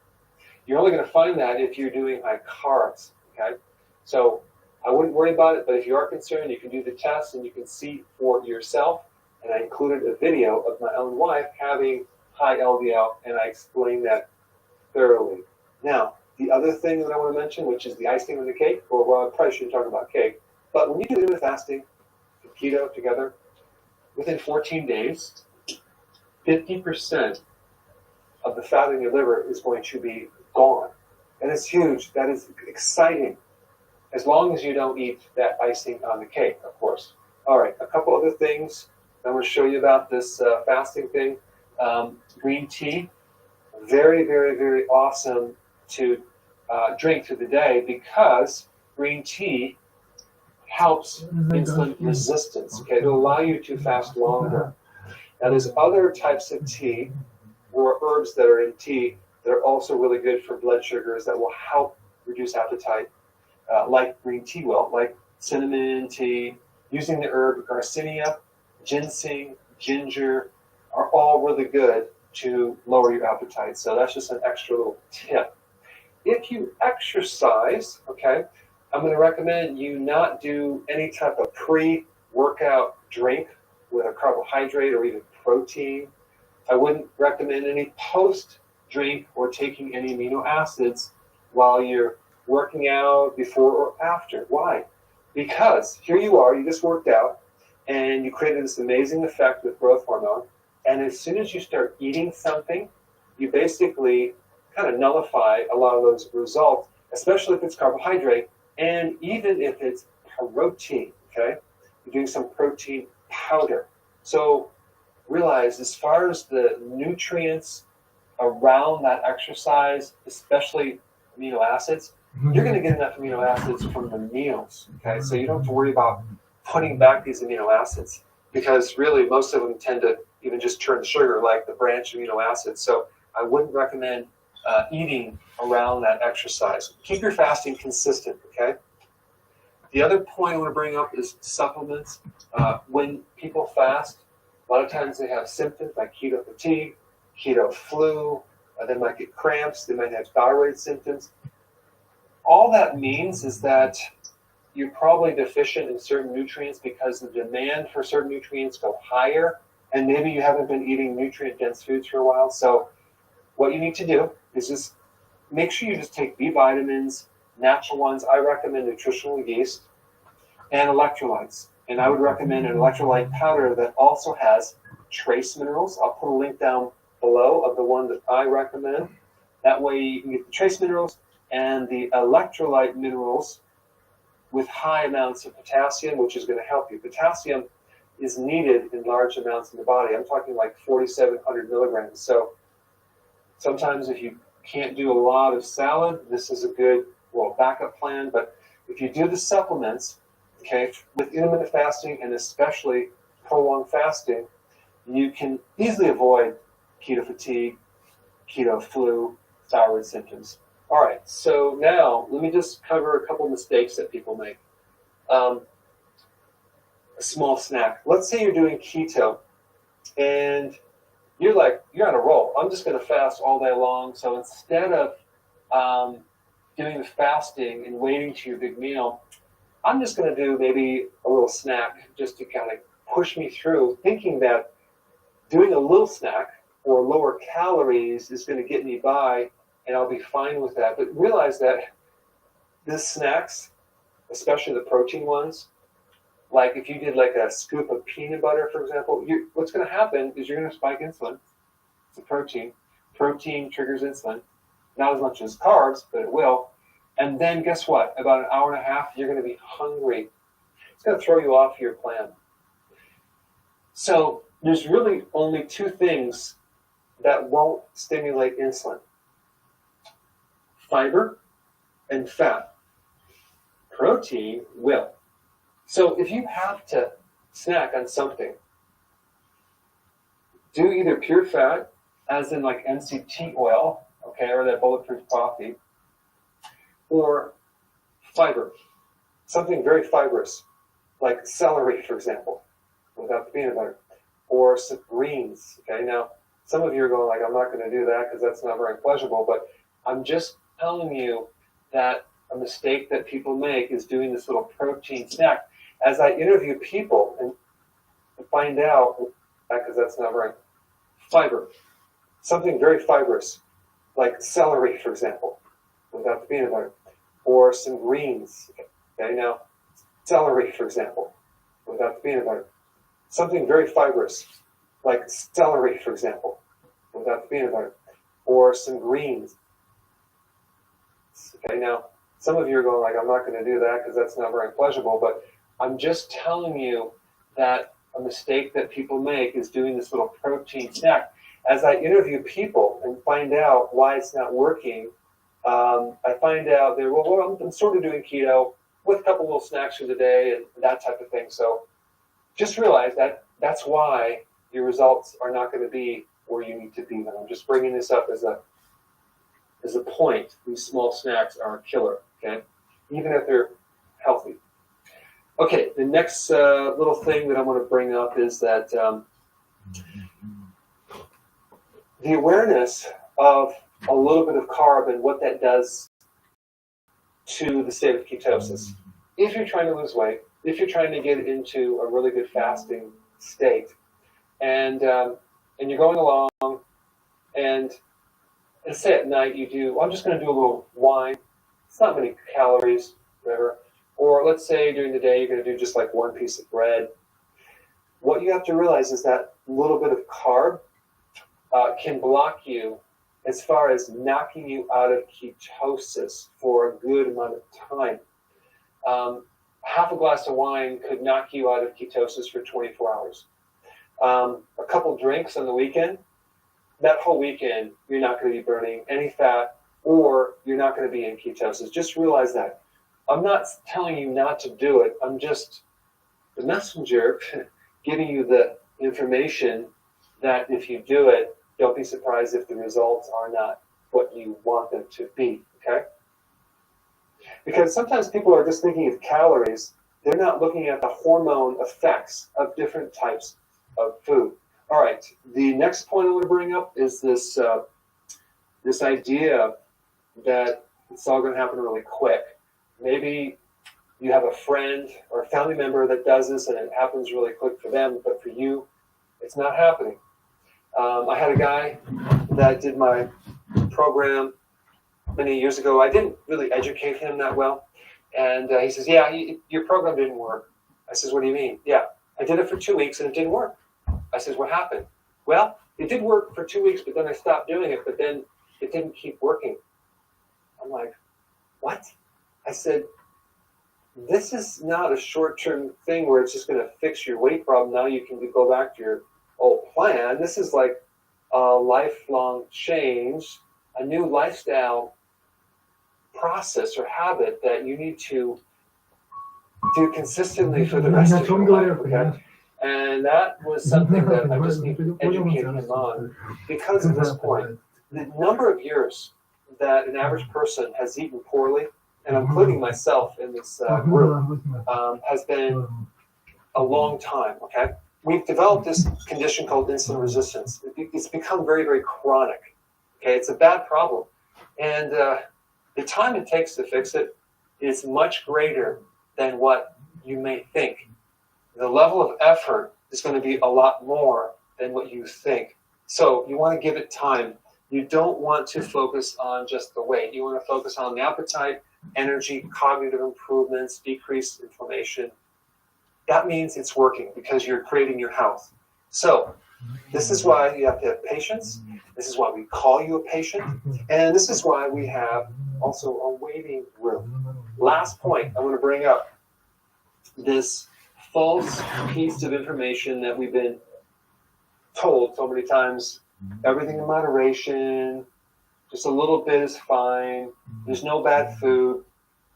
You're only going to find that if you're doing high carbs, okay? So I wouldn't worry about it, but if you are concerned, you can do the test and you can see for yourself. And I included a video of my own wife having high LDL, and I explained that thoroughly. Now, the other thing that I want to mention, which is the icing on the cake, or well, I probably shouldn't talk about cake, but when you do intermittent fasting and keto together, within 14 days, 50% of the fat in your liver is going to be gone. And it's huge. That is exciting. As long as you don't eat that icing on the cake, of course. All right, a couple other things I want to show you about this fasting thing. Green tea, very, very, very awesome to drink through the day because green tea helps insulin resistance. Okay, it'll allow you to fast longer. Now, there's other types of tea or herbs that are in tea that are also really good for blood sugars that will help reduce appetite, like green tea will, like cinnamon tea, using the herb garcinia, ginseng, ginger, are all really good to lower your appetite. So that's just an extra little tip. If you exercise, okay, I'm going to recommend you not do any type of pre-workout drink with a carbohydrate or even protein. I wouldn't recommend any post-drink or taking any amino acids while you're working out, before or after. Why? Because here you are, you just worked out, and you created this amazing effect with growth hormone, and as soon as you start eating something, you basically kind of nullify a lot of those results, especially if it's carbohydrate, and even if it's protein, okay? You're doing some protein powder. So realize, as far as the nutrients around that exercise, especially amino acids, you're going to get enough amino acids from the meals, okay? So you don't have to worry about putting back these amino acids because really most of them tend to even just turn to sugar, like the branch amino acids. So I wouldn't recommend eating around that exercise. Keep your fasting consistent, okay? The other point I want to bring up is supplements. When people fast, a lot of times they have symptoms like keto fatigue, keto flu, they might get cramps, they might have thyroid symptoms. All that means is that you're probably deficient in certain nutrients because the demand for certain nutrients go higher, and maybe you haven't been eating nutrient-dense foods for a while. So what you need to do is just make sure you just take B vitamins, natural ones. I recommend nutritional yeast and electrolytes. And I would recommend an electrolyte powder that also has trace minerals. I'll put a link down below of the one that I recommend. That way you can get the trace minerals and the electrolyte minerals with high amounts of potassium, which is going to help you. Potassium is needed in large amounts in the body. I'm talking like 4,700 milligrams. So sometimes if you can't do a lot of salad, this is a good, well, backup plan. But if you do the supplements, okay, with intermittent fasting and especially prolonged fasting, you can easily avoid keto fatigue, keto flu, thyroid symptoms. All right, so now let me just cover a couple mistakes that people make. A small snack. Let's say you're doing keto and you're on a roll. I'm just going to fast all day long. So instead of doing the fasting and waiting to your big meal, I'm just going to do maybe a little snack just to kind of push me through, thinking that doing a little snack or lower calories is going to get me by and I'll be fine with that. But realize that these snacks, especially the protein ones, like if you did like a scoop of peanut butter, for example, what's going to happen is you're going to spike insulin. It's a protein. Protein triggers insulin. Not as much as carbs, but it will. And then guess what? About an hour and a half, you're going to be hungry. It's going to throw you off your plan. So there's really only two things that won't stimulate insulin: fiber and fat. Protein will. So if you have to snack on something, do either pure fat, as in like MCT oil, okay, or that bulletproof coffee, or fiber, something very fibrous, like celery, for example, without the peanut butter, or some greens. Okay, now some of you are going like, I'm not going to do that because that's not very pleasurable, but I'm just telling you that a mistake that people make is doing this little protein snack. As I interview people and find out, because that's not very fiber, something very fibrous, like celery, for example, without the peanut butter, or some greens. Okay, now celery, for example, without the peanut butter, something very fibrous, like celery, for example, without the peanut butter, or some greens. Okay, now some of you are going like, I'm not going to do that because that's not very pleasurable, but I'm just telling you that a mistake that people make is doing this little protein snack. As I interview people and find out why it's not working, I find out they're, well, I'm sort of doing keto with a couple little snacks for the day and that type of thing. So just realize that that's why your results are not going to be where you need to be. And I'm just bringing this up as a point. These small snacks are a killer, okay? Even if they're healthy. Okay, the next little thing that I want to bring up is that the awareness of a little bit of carb and what that does to the state of ketosis. If you're trying to lose weight, if you're trying to get into a really good fasting state, and you're going along, and say at night you do, I'm just going to do a little wine. It's not many calories, whatever. Or let's say during the day you're going to do just like one piece of bread. What you have to realize is that little bit of carb can block you as far as knocking you out of ketosis for a good amount of time. Half a glass of wine could knock you out of ketosis for 24 hours. A couple drinks on the weekend, that whole weekend you're not going to be burning any fat or you're not going to be in ketosis. Just realize that. I'm not telling you not to do it. I'm just the messenger giving you the information that if you do it, don't be surprised if the results are not what you want them to be, okay? Because sometimes people are just thinking of calories. They're not looking at the hormone effects of different types of food. All right, the next point I want to bring up is this, this idea that it's all going to happen really quick. Maybe you have a friend or a family member that does this and it happens really quick for them, but for you, it's not happening. I had a guy that did my program many years ago. I didn't really educate him that well. And he says, yeah, your program didn't work. I says, what do you mean? Yeah, I did it for 2 weeks and it didn't work. I says, what happened? Well, it did work for 2 weeks, but then I stopped doing it, but then it didn't keep working. I'm like, what? I said, this is not a short-term thing where it's just going to fix your weight problem. Now you can go back to your old plan. This is like a lifelong change, a new lifestyle process or habit that you need to do consistently for the rest of your life. Okay? And that was something that I just need to educate him on. Because at this point, the number of years that an average person has eaten poorly, and I'm including myself in this group, has been a long time, okay? We've developed this condition called insulin resistance. It's become very, very chronic, okay? It's a bad problem. And the time it takes to fix it is much greater than what you may think. The level of effort is going to be a lot more than what you think. So you want to give it time. You don't want to focus on just the weight. You want to focus on the appetite, energy, cognitive improvements, decreased inflammation. That means it's working because you're creating your health. So this is why you have to have patience. This is why we call you a patient. And this is why we have also a waiting room. Last point I want to bring up. This false piece of information that we've been told so many times. Everything in moderation. Just a little bit is fine. There's no bad food.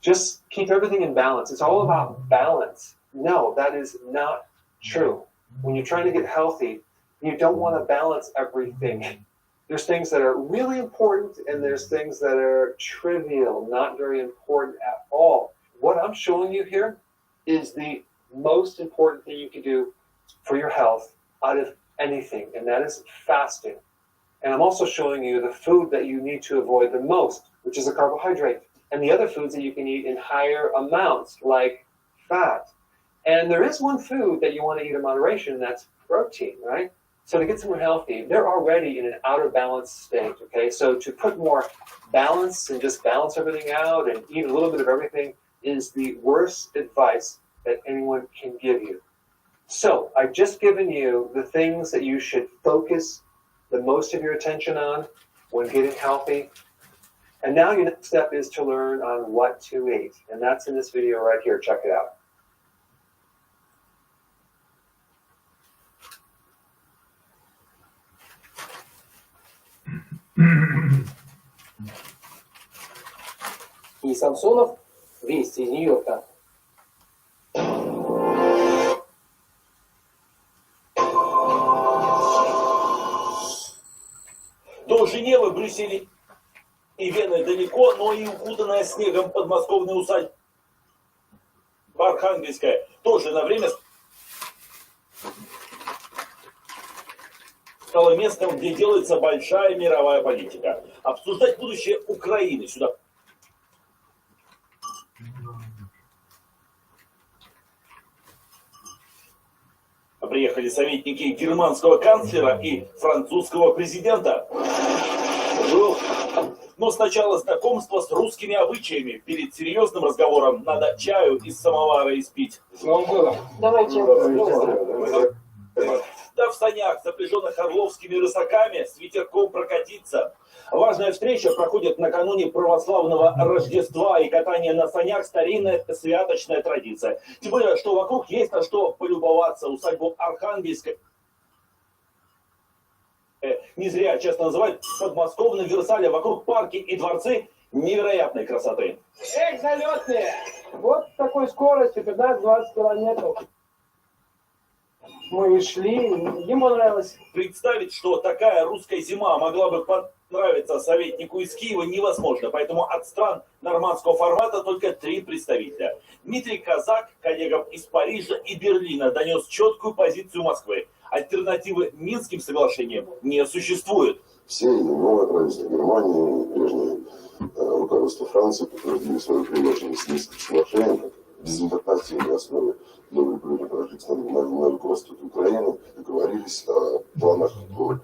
Just keep everything in balance. It's all about balance. No, that is not true. When you're trying to get healthy, you don't want to balance everything. There's things that are really important and there's things that are trivial, not very important at all. What I'm showing you here is the most important thing you can do for your health out of anything, and that is fasting. And I'm also showing you the food that you need to avoid the most, which is a carbohydrate, and the other foods that you can eat in higher amounts, like fat. And there is one food that you want to eat in moderation, that's protein, right? So to get someone healthy, they're already in an out of balance state, okay? So to put more balance and just balance everything out and eat a little bit of everything is the worst advice that anyone can give you. So I've just given you the things that you should focus the most of your attention on when getting healthy. And now your next step is to learn on what to eat. And that's in this video right here. Check it out. И Самсонов вести из Нью-Йорка. До Женевы, Брюсселя и Вены далеко, но и укутанная снегом подмосковная усадьба Архангельская тоже на время стало местом, где делается большая мировая политика. Обсуждать будущее Украины сюда приехали советники германского канцлера и французского президента. Но сначала знакомство с русскими обычаями. Перед серьезным разговором надо чаю из самовара испить. Давайте. Да в санях, запряженных орловскими рысаками, с ветерком прокатиться. Важная встреча проходит накануне православного Рождества, и катание на санях – старинная святочная традиция. Тем более, что вокруг есть на что полюбоваться. Усадьбу Архангельской не зря часто называют подмосковным Версалем. Вокруг парки и дворцы невероятной красоты. Эх, залетные! Вот такой скоростью, 15-20 километров. Мы шли, ему нравилось. Представить, что такая русская зима могла бы понравиться советнику из Киева, невозможно. Поэтому от стран нормандского формата только 3 представителя. Дмитрий Казак, коллегам из Парижа и Берлина, донес четкую позицию Москвы. Альтернативы Минским соглашениям не существует. Все, и новое правительство Германии, и прежнее руководство Франции подтвердили свою приверженность Минским соглашениям как безальтернативной основе для укрепления правительства на руководстве Украины, договорились о планах по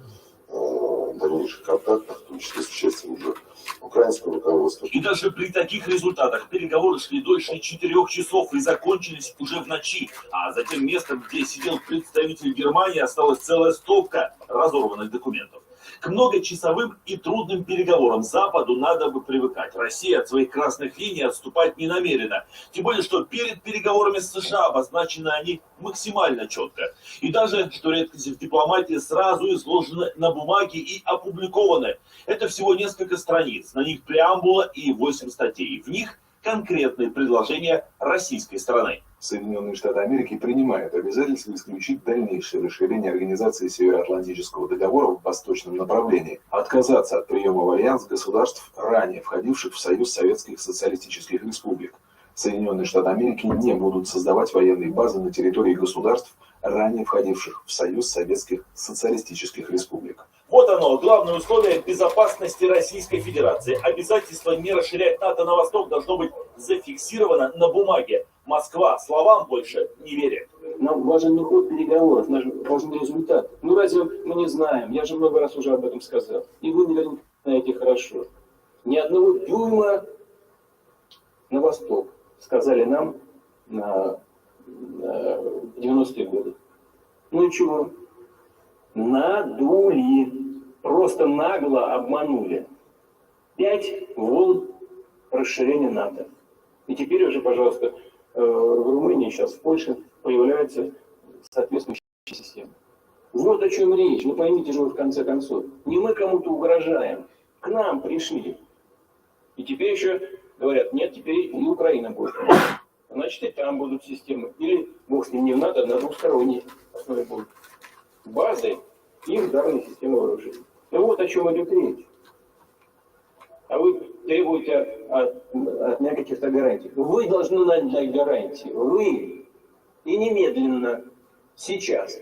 дальнейших контактах, в том числе с участием уже украинского руководства. И даже при таких результатах переговоры шли дольше 4 часов и закончились уже в ночи. А затем местом, где сидел представитель Германии, осталась целая стопка разорванных документов. К многочасовым и трудным переговорам Западу надо бы привыкать. Россия от своих красных линий отступать не намерена. Тем более, что перед переговорами с США обозначены они максимально четко. И даже, что редкость в дипломатии, сразу изложены на бумаге и опубликованы. Это всего несколько страниц. На них преамбула и 8 статей. В них конкретные предложения российской стороны. Соединенные Штаты Америки принимают обязательство исключить дальнейшее расширение Организации Североатлантического договора в восточном направлении, отказаться от приема в альянс государств, ранее входивших в Союз Советских Социалистических Республик. Соединенные Штаты Америки не будут создавать военные базы на территории государств, ранее входивших в Союз Советских Социалистических Республик. Вот оно, главное условие безопасности Российской Федерации. Обязательство не расширять НАТО на восток должно быть зафиксировано на бумаге. Москва словам больше не верит. Нам важен не ход переговоров, нам важен результат. Ну разве мы не знаем? Я же много раз уже об этом сказал. И вы наверняка знаете хорошо. Ни одного дюйма на восток, сказали нам в 90-е годы. Ну и чего? Надули. Просто нагло обманули. 5 волн расширения НАТО. И теперь уже, пожалуйста, в Румынии, сейчас в Польше появляются соответствующие системы. Вот о чем речь. Вы поймите же, в конце концов. Не мы кому-то угрожаем. К нам пришли. И теперь еще говорят, нет, теперь и Украина будет. Значит, и там будут системы. Или, бог с ним, не в НАТО, а на двухсторонней основе будут. Базы и ударные системы вооружений. Ну вот о чем идет речь. А вы требуете от меня каких-то гарантий. Вы должны дать гарантии. Вы. И немедленно. Сейчас.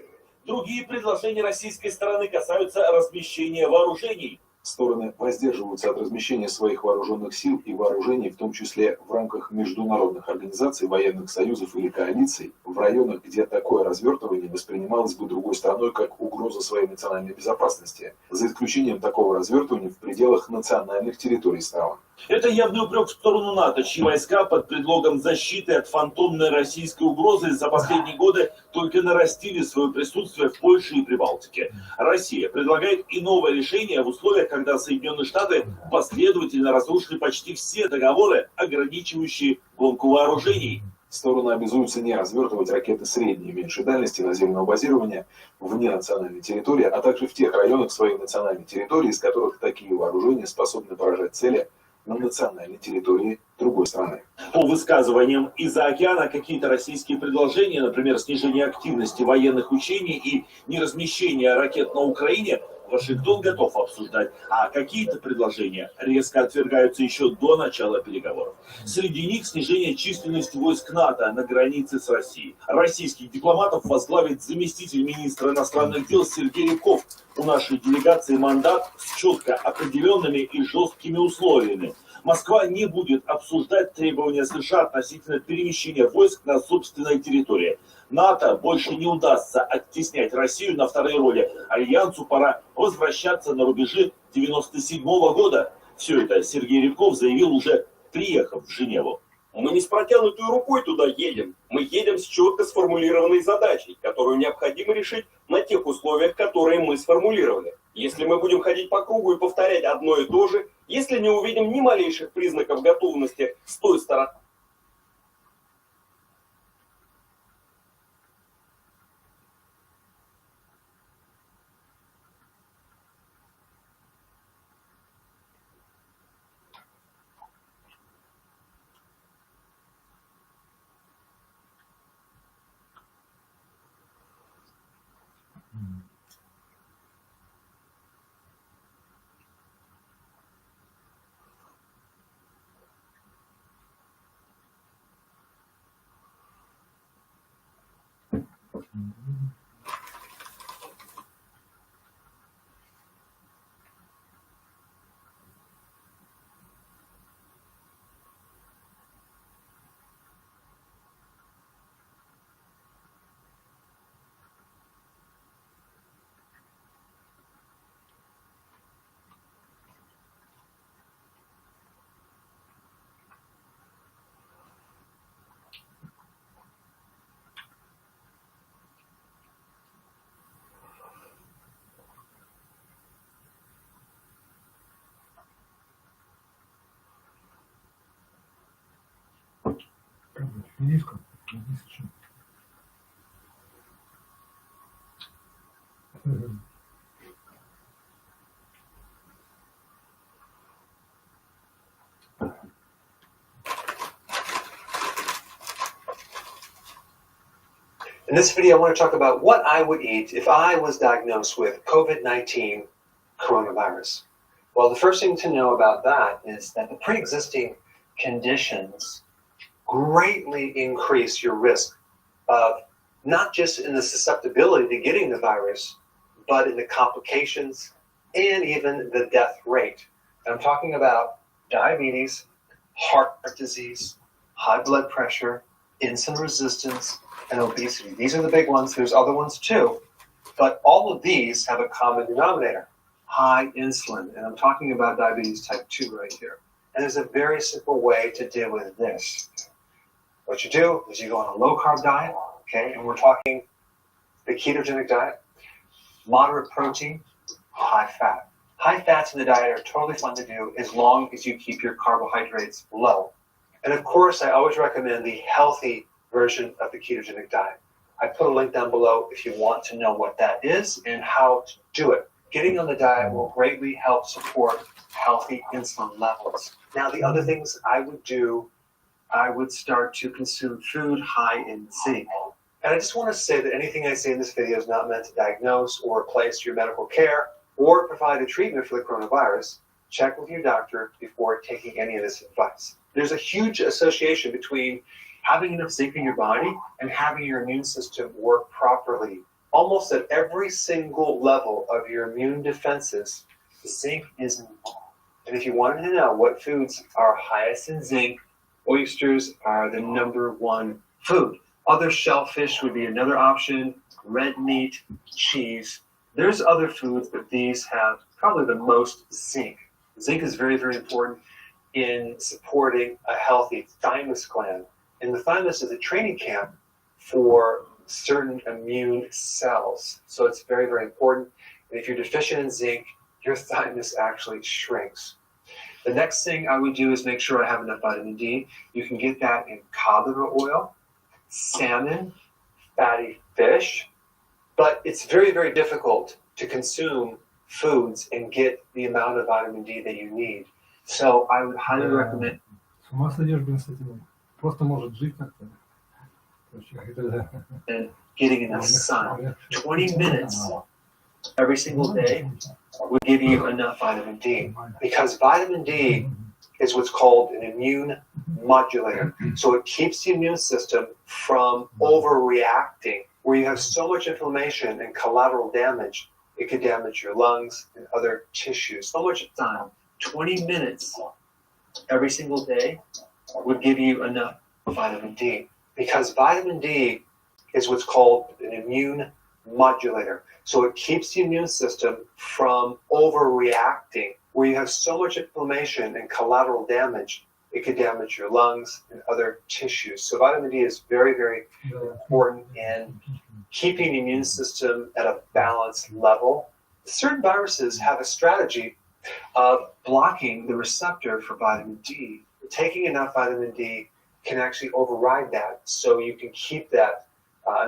Другие предложения российской стороны касаются размещения вооружений. Стороны воздерживаются от размещения своих вооруженных сил и вооружений, в том числе в рамках международных организаций, военных союзов или коалиций, в районах, где такое развертывание воспринималось бы другой страной как угроза своей национальной безопасности, за исключением такого развертывания в пределах национальных территорий стран. Это явный упрек в сторону НАТО, чьи войска под предлогом защиты от фантомной российской угрозы за последние годы только нарастили свое присутствие в Польше и Прибалтике. Россия предлагает и новое решение в условиях, когда Соединенные Штаты последовательно разрушили почти все договоры, ограничивающие гонку вооружений. Стороны обязуются не развертывать ракеты средней и меньшей дальности наземного базирования вне национальной территории, а также в тех районах своей национальной территории, из которых такие вооружения способны поражать цели на национальной территории другой страны. По высказываниям из-за океана какие-то российские предложения, например, снижение активности военных учений и неразмещение ракет на Украине, Вашингтон готов обсуждать, а какие-то предложения резко отвергаются еще до начала переговоров. Среди них снижение численности войск НАТО на границе с Россией. Российских дипломатов возглавит заместитель министра иностранных дел Сергей Рябков. У нашей делегации мандат с четко определенными и жесткими условиями. Москва не будет обсуждать требования США относительно перемещения войск на собственной территории. НАТО больше не удастся оттеснять Россию на второй роли. Альянсу пора возвращаться на рубежи 1997 года. Все это Сергей Рябков заявил, уже приехав в Женеву. Мы не с протянутой рукой туда едем. Мы едем с четко сформулированной задачей, которую необходимо решить на тех условиях, которые мы сформулировали. Если мы будем ходить по кругу и повторять одно и то же, если не увидим ни малейших признаков готовности с той стороны, Риска. In this video, I want to talk about what I would eat if I was diagnosed with COVID-19 coronavirus. Well, the first thing to know about that is that the pre-existing conditions greatly increase your risk of not just in the susceptibility to getting the virus, but in the complications and even the death rate. And I'm talking about diabetes, heart disease, high blood pressure, insulin resistance, and obesity. These are the big ones. There's other ones too, but all of these have a common denominator, high insulin. And I'm talking about diabetes type 2 right here. And there's a very simple way to deal with this. What you do is you go on a low-carb diet, okay, and we're talking the ketogenic diet, moderate protein, high fat. High fats in the diet are totally fun to do as long as you keep your carbohydrates low. And of course, I always recommend the healthy version of the ketogenic diet. I put a link down below if you want to know what that is and how to do it. Getting on the diet will greatly help support healthy insulin levels. Now, the other things I would do, I would start to consume food high in zinc. And I just want to say that anything I say in this video is not meant to diagnose or replace your medical care. or provide a treatment for the coronavirus, check with your doctor before taking any of this advice. There's a huge association between having enough zinc in your body and having your immune system work properly. Almost at every single level of your immune defenses, zinc is involved. And if you wanted to know what foods are highest in zinc, oysters are the #1 food. Other shellfish would be another option, red meat, cheese. There's other foods, but these have probably the most zinc. Zinc is very, very important in supporting a healthy thymus gland. And the thymus is a training camp for certain immune cells. So it's very, very important. And if you're deficient in zinc, your thymus actually shrinks. The next thing I would do is make sure I have enough vitamin D. You can get that in cod liver oil, salmon, fatty fish, but it's very, very difficult to consume foods and get the amount of vitamin D that you need. So I would highly recommend. С ума сойдешь, блин, с этим. Просто может жить как-то. And getting enough sun. 20 minutes every single day would give you enough vitamin D, because vitamin D is what's called an immune modulator. So it keeps the immune system from overreacting, where you have so much inflammation and collateral damage, it could damage your lungs and other tissues. So much time, 20 minutes every single day would give you enough vitamin D, because vitamin D is what's called an immune modulator. So it keeps the immune system from overreacting, where you have so much inflammation and collateral damage, it could damage your lungs and other tissues. So vitamin D is very, very important in keeping the immune system at a balanced level. Certain viruses have a strategy of blocking the receptor for vitamin D. Taking enough vitamin D can actually override that, so you can keep that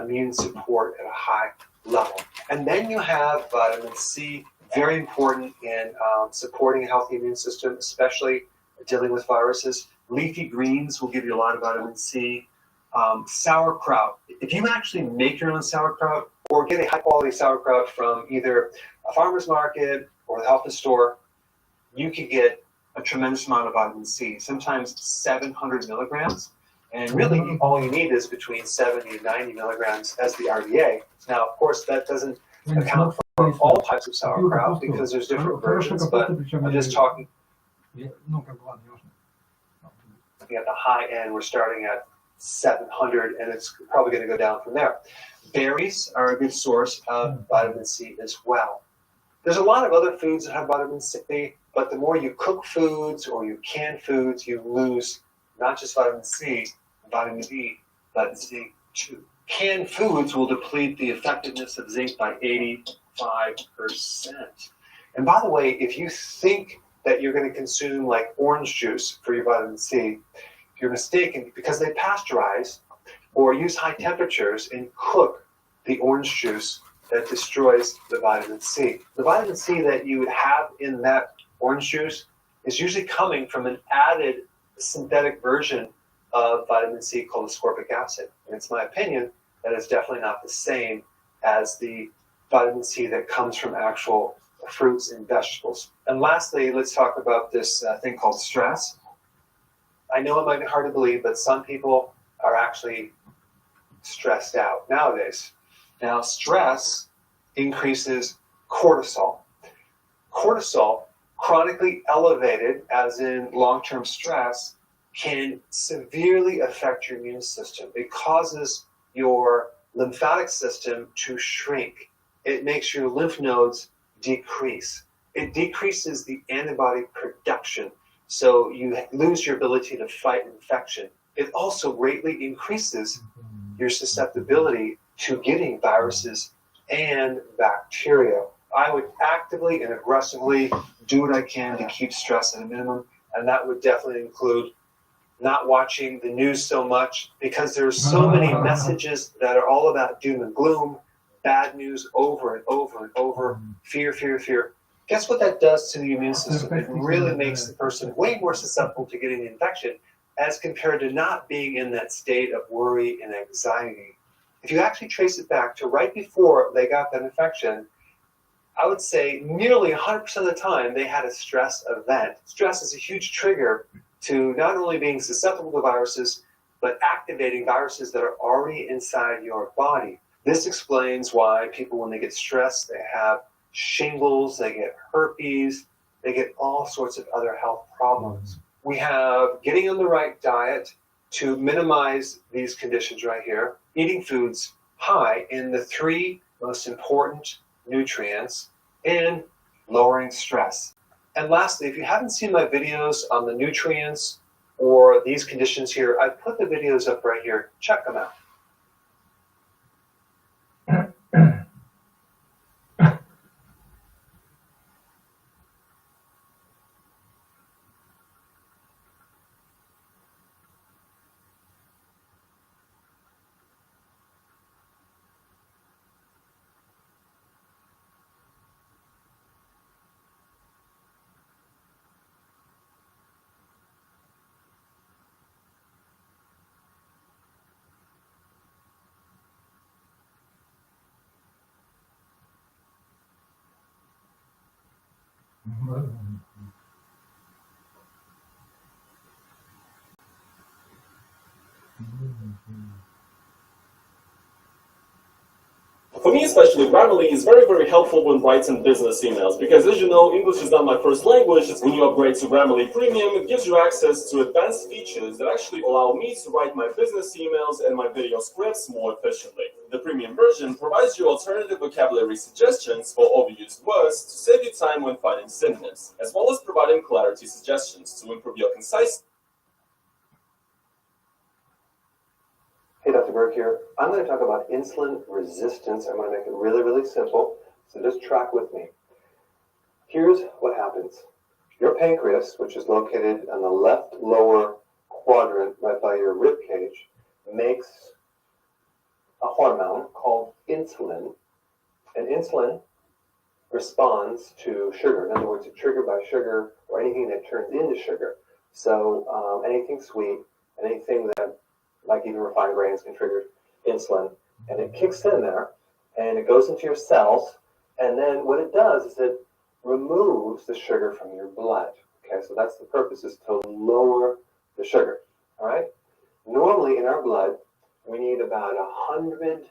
immune support at a high level. And then you have vitamin C, very important in supporting a healthy immune system, especially dealing with viruses. Leafy greens will give you a lot of vitamin C. Sauerkraut. If you actually make your own sauerkraut or get a high quality sauerkraut from either a farmer's market or the health store, you could get a tremendous amount of vitamin C, sometimes 700 milligrams. And really, all you need is between 70 and 90 milligrams as the RDA. Now, of course, that doesn't account for all types of sauerkraut because there's different versions, but I'm just talking at the high end, we're starting at 700, and it's probably going to go down from there. Berries are a good source of vitamin C as well. There's a lot of other foods that have vitamin C, but the more you cook foods or you can foods, you lose not just vitamin C, vitamin D, but zinc too. Canned foods will deplete the effectiveness of zinc by 85%. And by the way, if you think that you're going to consume like orange juice for your vitamin C, you're mistaken, because they pasteurize or use high temperatures and cook the orange juice that destroys the vitamin C. The vitamin C that you would have in that orange juice is usually coming from an added synthetic version of vitamin C called ascorbic acid. And it's my opinion that it's definitely not the same as the vitamin C that comes from actual fruits and vegetables. And lastly, let's talk about this thing called stress. I know it might be hard to believe, but some people are actually stressed out nowadays. Now, stress increases cortisol. Cortisol, chronically elevated, as in long-term stress, can severely affect your immune system. It causes your lymphatic system to shrink. It makes your lymph nodes decrease. It decreases the antibody production, so you lose your ability to fight infection. It also greatly increases your susceptibility to getting viruses and bacteria. I would actively and aggressively do what I can to keep stress at a minimum, and that would definitely include not watching the news so much, because there's so many messages that are all about doom and gloom, bad news over and over and over, fear, fear, fear. Guess what that does to the immune system? It really makes the person way more susceptible to getting the infection as compared to not being in that state of worry and anxiety. If you actually trace it back to right before they got that infection, I would say nearly 100% of the time they had a stress event. Stress is a huge trigger to not only being susceptible to viruses, but activating viruses that are already inside your body. This explains why people, when they get stressed, they have shingles, they get herpes, they get all sorts of other health problems. We have getting on the right diet to minimize these conditions right here, eating foods high in the 3 most important nutrients, and lowering stress. And lastly, if you haven't seen my videos on the nutrients or these conditions here, I've put the videos up right here. Check them out. For me especially, Grammarly is very, very helpful when writing business emails because, as you know, English is not my first language. When you upgrade to Grammarly Premium, it gives you access to advanced features that actually allow me to write my business emails and my video scripts more efficiently. The premium version provides you alternative vocabulary suggestions for overused words to save you time when finding synonyms, as well as providing clarity suggestions to improve your concise. Hey, Dr. Berg here. I'm going to talk about insulin resistance. I'm going to make it really, really simple, so just track with me. Here's what happens. Your pancreas, which is located on the left lower quadrant right by your rib cage, makes a hormone called insulin, and insulin responds to sugar. In other words, it's triggered by sugar or anything that turns into sugar. So anything sweet, anything that, like even refined grains, can trigger insulin, and it kicks in there, and it goes into your cells, and then what it does is it removes the sugar from your blood. Okay, so that's the purpose, is to lower the sugar. All right. Normally in our blood, we need about 100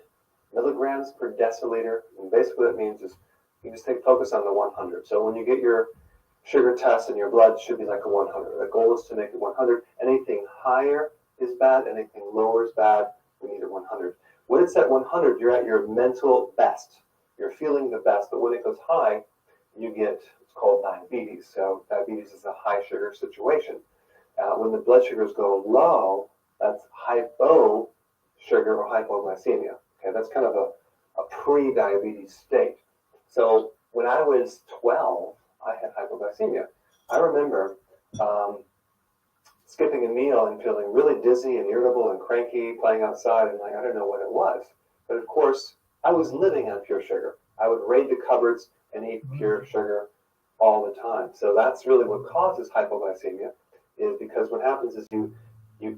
milligrams per deciliter, and basically what it means is you just focus on the 100. So when you get your sugar test in your blood, it should be like a 100. The goal is to make it 100. Anything higher is bad, anything lower is bad. We need a 100. When it's at 100, you're at your mental best. You're feeling the best, but when it goes high, you get what's called diabetes. So diabetes is a high sugar situation. When the blood sugars go low, that's hypo sugar or hypoglycemia. Okay, that's kind of a pre-diabetes state. So when I was 12, I had hypoglycemia. I remember skipping a meal and feeling really dizzy and irritable and cranky, playing outside, and I don't know what it was. But of course, I was living on pure sugar. I would raid the cupboards and eat pure sugar all the time. So that's really what causes hypoglycemia, is because what happens is you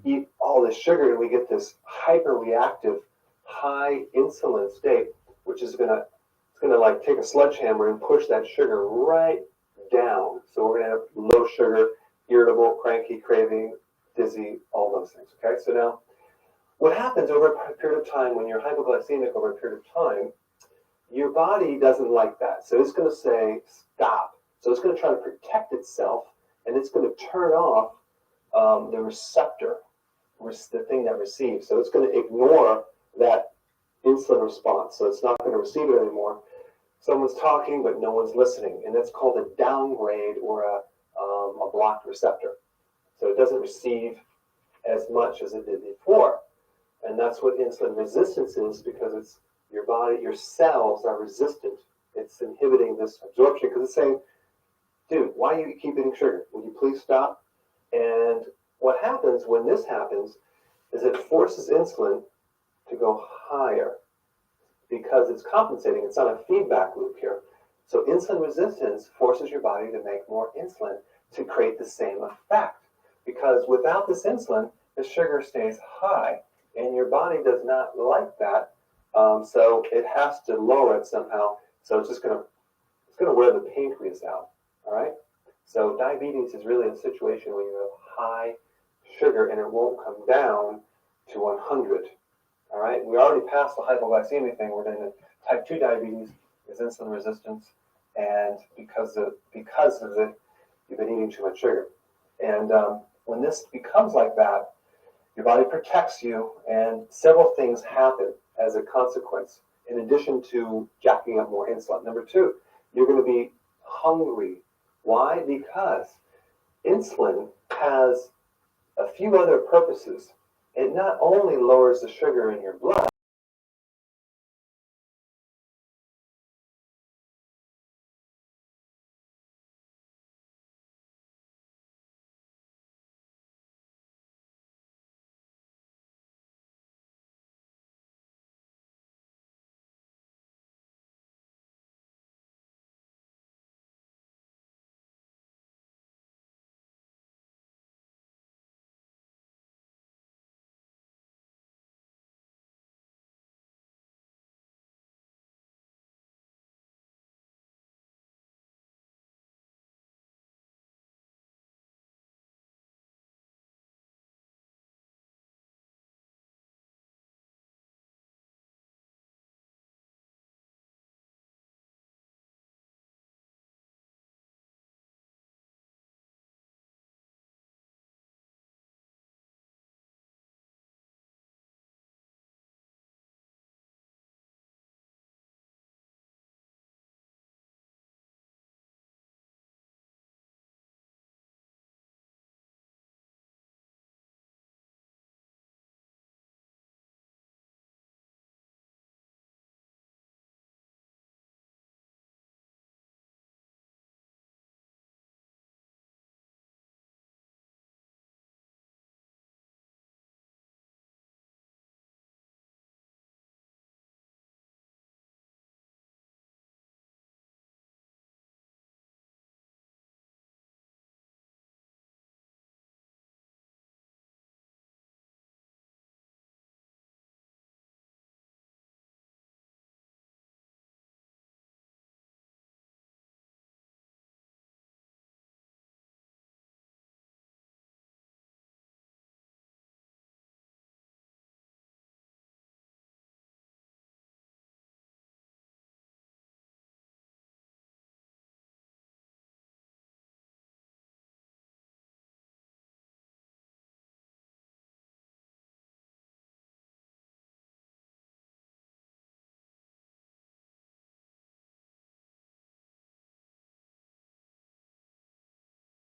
eat all this sugar and we get this hyper-reactive, high insulin state, which is gonna like take a sledgehammer and push that sugar right down. So we're gonna have low sugar, irritable, cranky, craving, dizzy, all those things. Okay, so now what happens over a period of time when you're hypoglycemic over a period of time, your body doesn't like that. So it's going to say stop. So it's going to try to protect itself, and it's going to turn off the receptor, the thing that receives. So it's going to ignore that insulin response. So it's not going to receive it anymore. Someone's talking, but no one's listening, and that's called a downgrade or a blocked receptor. So it doesn't receive as much as it did before. And that's what insulin resistance is, because it's your body, your cells are resistant. It's inhibiting this absorption because it's saying, dude, why do you keep eating sugar? Will you please stop? And what happens when this happens is it forces insulin to go higher because it's compensating. It's on a feedback loop here. So insulin resistance forces your body to make more insulin to create the same effect, because without this insulin, the sugar stays high, and your body does not like that, so it has to lower it somehow. So it's just going to It's going to wear the pancreas out. All right. So diabetes is really a situation where you have high sugar and it won't come down to 100. All right. We already passed the hypoglycemia thing. We're into type 2 diabetes is insulin resistance, and because of it, you've been eating too much sugar. And when this becomes like that, your body protects you, and several things happen as a consequence, in addition to jacking up more insulin. Number 2, you're going to be hungry. Why? Because insulin has a few other purposes. It not only lowers the sugar in your blood,